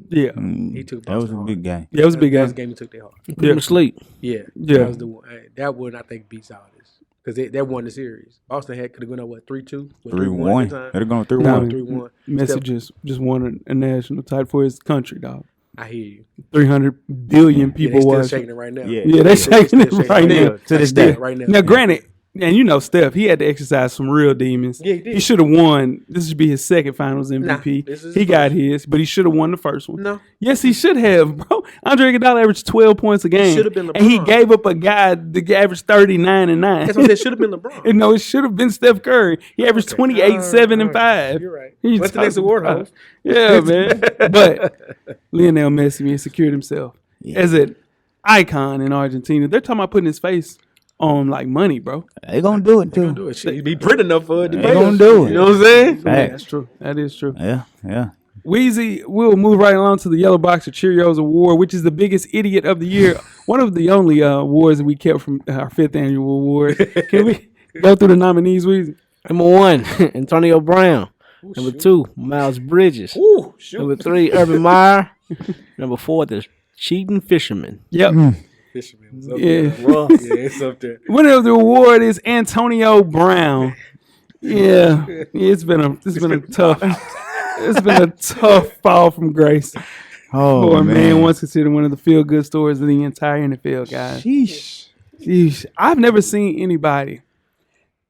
B: Yeah.
C: He took Boston
D: that was a
C: hard.
D: big game.
B: Yeah, it was a big game.
C: That was the game he took their hard.
A: Put him to sleep.
C: Yeah. That was the one. That one I think beats all this. Because they won the series. Boston could have gone up, 3-2?
D: 3-1. Could have gone 3-1.
C: 3-1.
B: Messi just won a national title for his country, dog.
C: I hear you.
B: 300 billion people
C: watching.
B: watching.
C: They're shaking it right now.
B: Yeah, they're shaking it right now.
D: To this day.
C: Right now.
B: Now, granted, and you know Steph, he had to exercise some real demons.
C: Yeah, he did.
B: He should have won. This should be his second Finals MVP.
C: This is
B: he got his, but he should have won the first one.
C: No.
B: Yes, he should have, bro. Andre Iguodala averaged 12 points a game.
C: Should have been LeBron.
B: And he gave up a guy that averaged 39 and 9.
C: That's what I said. Should have been LeBron.
B: No, it should have been Steph Curry. He averaged 28, 7, and 5.
C: You're right.
B: He's
C: What's the next award host?
B: Yeah, man. But Lionel Messi has secured himself as an icon in Argentina. They're talking about putting his face on like money, bro.
D: They gonna do it too.
C: Do it. He'd be pretty enough for it.
D: They gonna do it.
C: You know what I'm saying?
B: Yeah, that's true. That is true.
D: Yeah.
B: Weezy, we'll move right along to the Yellow Box of Cheerios Award, which is the biggest idiot of the year. One of the only awards that we kept from our 5th annual award. Can we go through the nominees, Weezy?
A: Number 1, Antonio Brown. Number 2, Miles Bridges. Number 3, Urban Meyer. Number 4, the Cheating Fisherman.
B: Yep.
C: Fisherman was
B: Yeah.
C: it's up there.
B: Winner of the award is Antonio Brown. Yeah, it's been a tough fall from grace.
D: Oh
B: Poor man, once considered one of the feel good stories of the entire NFL, guys. Sheesh. I've never seen anybody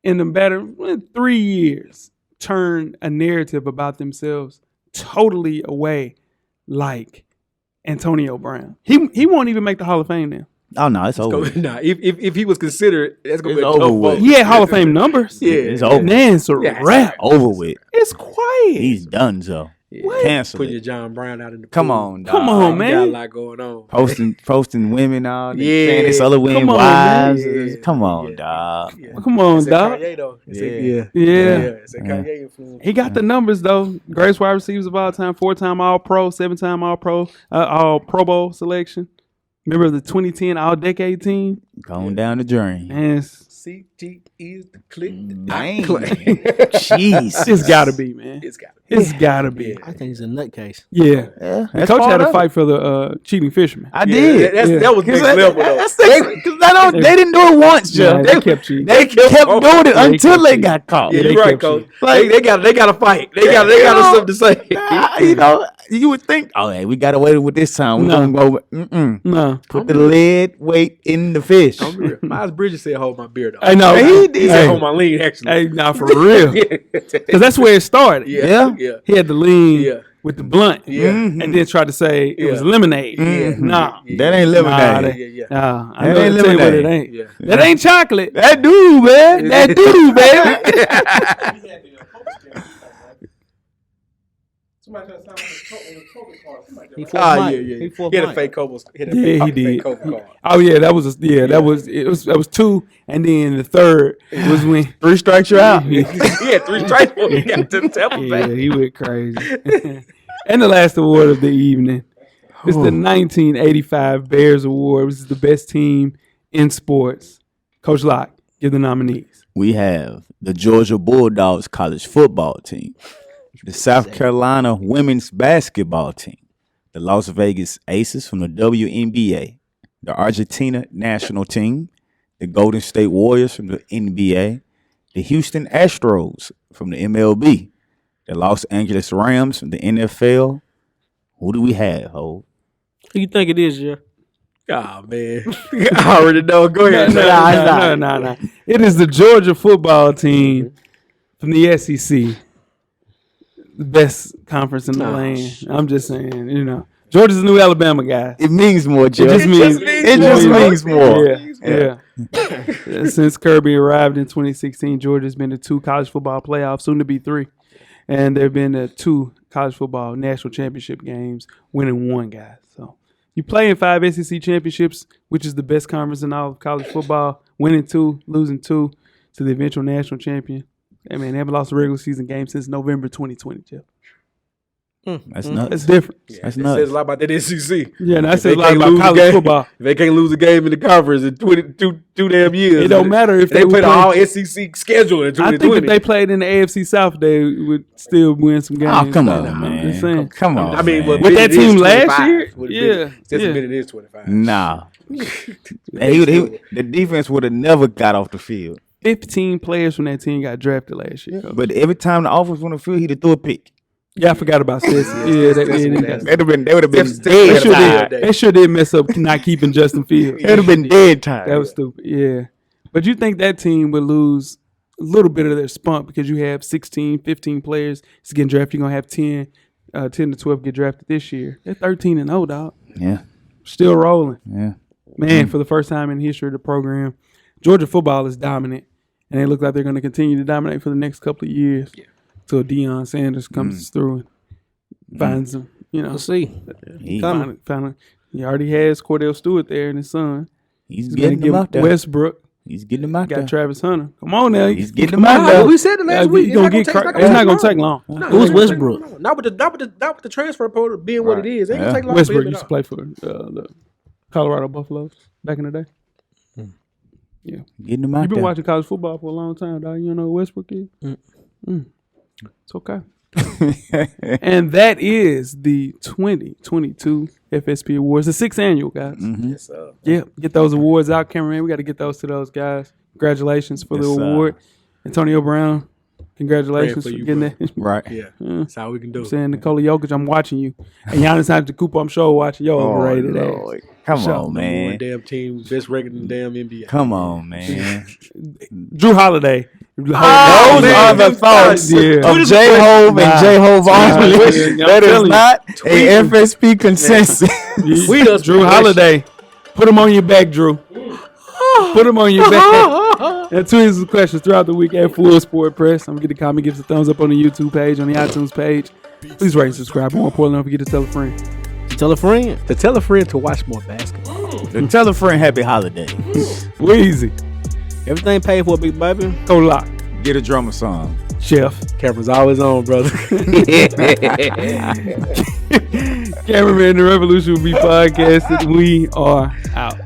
B: in the better 3 years turn a narrative about themselves totally away like Antonio Brown. He won't even make the Hall of Fame now.
D: Oh no, it's over.
C: Nah, if he was considered, that's gonna be a
D: It's
C: tough
D: over with.
C: vote.
B: He had Hall of Fame numbers.
C: Yeah,
D: It's over.
B: Man, it's a wrap.
D: Over with.
B: It's quiet.
D: He's done so.
B: What?
D: Cancel
C: Put your
D: it.
C: John Brown out in the
D: Come
C: pool.
D: on, dog.
B: Come on,
C: You
B: man.
C: got a lot going on.
D: Posting women out.
C: Yeah.
D: Saying this other women
B: Come on,
D: wives.
C: man. Yeah.
D: Come on,
C: Yeah.
D: dog.
C: Yeah.
B: Come on,
C: It's a
B: dog.
C: Kanye, though. It's
D: Yeah.
C: yeah.
B: Yeah.
C: It's a Kanye influence.
B: He got the numbers though. Greatest wide receivers of all time, 4-time All Pro, 7-time All Pro, All Pro Bowl selection. Member of the 2010 All Decade team.
D: Going down the journey.
B: And
C: CG is the click.
D: Dang.
B: Jeez, it's gotta be, man.
C: It's got to be.
B: It's gotta be.
A: I think he's a nutcase.
B: Yeah.
D: Yeah,
B: The coach had to fight for the cheating fisherman.
D: I did.
C: That was next level, though.
D: They didn't do it once,
B: Yeah,
D: Joe.
B: they kept cheating.
D: They kept doing it until they got caught.
C: Yeah,
B: they
C: you're right,
B: kept
C: coach.
B: cheating.
C: They got to fight. They got something to say.
D: You know, you would think, oh, hey, we got away with this time. We're
B: No.
D: gonna go.
B: No.
D: Put the lead weight in the fish.
C: I'm real. Miles Bridges said, "Hold my beer, though."
B: I know.
C: He said, "Hold my lean." Actually,
B: Hey, nah, for real. Because that's where it started.
C: yeah.
B: He had the lean.
C: Yeah.
B: with the blunt, and then tried to say it was lemonade. Nah,
D: that ain't lemonade.
B: Nah, I
D: That
B: know
D: ain't
B: to tell you what it
D: lemonade.
B: ain't. That ain't chocolate.
D: That dude, man. That dude, baby.
G: Somebody trying to sign on the COVID card. Somebody
A: He
G: trying
A: fourth mic. He fourth
C: He had a
A: mic.
C: fake COVID.
B: Yeah, he did.
C: Fake COVID card.
B: Oh yeah, that was that was 2, and then the third was when
D: 3 strikes you out.
C: He had 3 strikes before he got to the Tampa
B: yeah,
C: Bay.
B: he went crazy. And the last award of the evening is the 1985 Bears Award, which is the best team in sports. Coach Locke, give the nominees.
D: We have the Georgia Bulldogs college football team, the South Carolina women's basketball team, the Las Vegas Aces from the WNBA, the Argentina national team, the Golden State Warriors from the NBA, the Houston Astros from the MLB, the Los Angeles Rams from the NFL. Who do we have, Ho?
A: Who you think it is, Jeff?
C: Oh, man. I already know. Go ahead.
B: No. It is the Georgia football team from the SEC. The best conference in the land. I'm just saying, Georgia's the new Alabama, guys.
D: It means more, Jeff.
B: It
D: just means more.
B: Yeah. Since Kirby arrived in 2016, Georgia's been to 2 college football playoffs, soon to be 3. And there have been 2 college football national championship games, winning 1, guys. So you play in 5 SEC championships, which is the best conference in all of college football, winning 2, losing 2 to the eventual national champion. I mean, they haven't lost a regular season game since November 2020, Jeff.
D: That's nuts.
B: That's different.
D: That's
C: It
D: nuts.
C: says a lot about that SEC.
B: Yeah, and that
C: If
B: says a
C: they
B: lot
C: can't
B: about
C: lose a
B: college
C: game-
B: football.
C: If they can't lose a game in the conference in 22 damn years.
B: It don't matter if
C: they
B: they
C: played
B: would
C: all
B: play-
C: SEC schedule in
B: I
C: 2020.
B: think if they played in the AFC South, they would still win some games.
D: Oh, come
B: So,
D: on,
B: I'm just saying.
D: man. Come on,
C: I mean,
D: man.
C: well,
B: With that
C: it is
B: team last
C: 25.
B: year?
C: Would have
B: Yeah,
C: been, since
B: yeah.
C: it is 25.
D: Nah. The defense would have never got off the field.
B: 15 players from that team got drafted last year.
D: But every time the offense went on the field, he'd have threw a pick.
B: Yeah, I forgot about Stetsy. Yeah,
D: They would have been
B: they
D: dead.
B: they sure did mess up not keeping Justin Fields.
D: They would have been dead time.
B: That was stupid. Yeah. But you think that team would lose a little bit of their spunk because you have 16, 15 players that's getting drafted. You're going to have 10 to 12 get drafted this year. They're 13-0, dog.
D: Yeah.
B: Still rolling.
D: Yeah.
B: Man, for the first time in the history of the program, Georgia football is dominant, and they look like they're going to continue to dominate for the next couple of years until Deion Sanders comes through and finds them.
A: We'll see.
B: Finally, he already has Cordell Stewart there and his son.
D: He's
B: He's going to
D: getting them out
B: give
D: there.
B: Westbrook.
D: He's getting them out
B: Got
D: there.
B: Travis Hunter. Come on now.
D: He's getting them out
C: Nah,
D: there.
C: we said it last week.
B: It's not going to take long.
A: Who's Westbrook?
C: Not with the transfer portal being what it is. It ain't gonna take long.
B: Westbrook
C: for him
B: used to
C: at
B: play for the Colorado Buffaloes back in the day. Yeah.
D: Getting them out
B: You've been
D: there.
B: watching college football for a long time, dog. You don't know who Westbrook is? It's okay. And that is the 2022 FSP Awards, the 6th annual, guys.
C: Yes,
B: Yeah, get those awards out, cameraman. We got to get those to those guys. Congratulations for the
D: Yes, sir.
B: award. Antonio Brown, congratulations for
C: Praying for you,
B: getting
C: bro.
B: that.
D: Right.
C: Yeah, that's how we can do
B: I'm
C: it.
B: saying Nikola Jokic, I'm watching you. And Giannis Antetokounmpo, I'm sure watching your overrated
D: Lord.
B: ass.
D: Come
B: Sure.
D: on,
C: One
D: man.
C: damn team, best record in the damn NBA.
D: Come on, man.
B: Drew Holiday.
D: Those are the thoughts
B: Yeah.
D: of J-Hove and J-Hove only.
B: Yeah,
D: That
B: I'm
D: is
B: telling
D: not a FSP consensus.
B: We just Drew Holiday. Put him on your back, Drew. Put him on your back. And tweet us some questions throughout the week at Full Sport Press. I'm going to get a comment, give us a thumbs up on the YouTube page, on the iTunes page. Please rate and subscribe. More importantly, don't forget to tell a friend.
A: Tell a friend.
C: To tell a friend to watch more basketball.
D: And tell a friend happy holiday.
B: Weezy.
A: Everything paid for, big baby.
B: Go lock.
D: Get a drummer song.
B: Chef.
C: Camera's always on, brother.
B: Cameraman, The Revolution will be podcasted. We are out.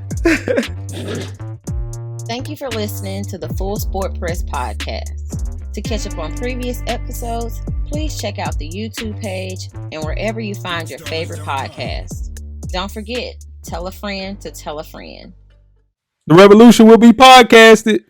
H: Thank you for listening to the Full Sport Press podcast. To catch up on previous episodes, please check out the YouTube page and wherever you find your favorite podcast. Don't forget, tell a friend to tell a friend.
B: The Revolution will be podcasted.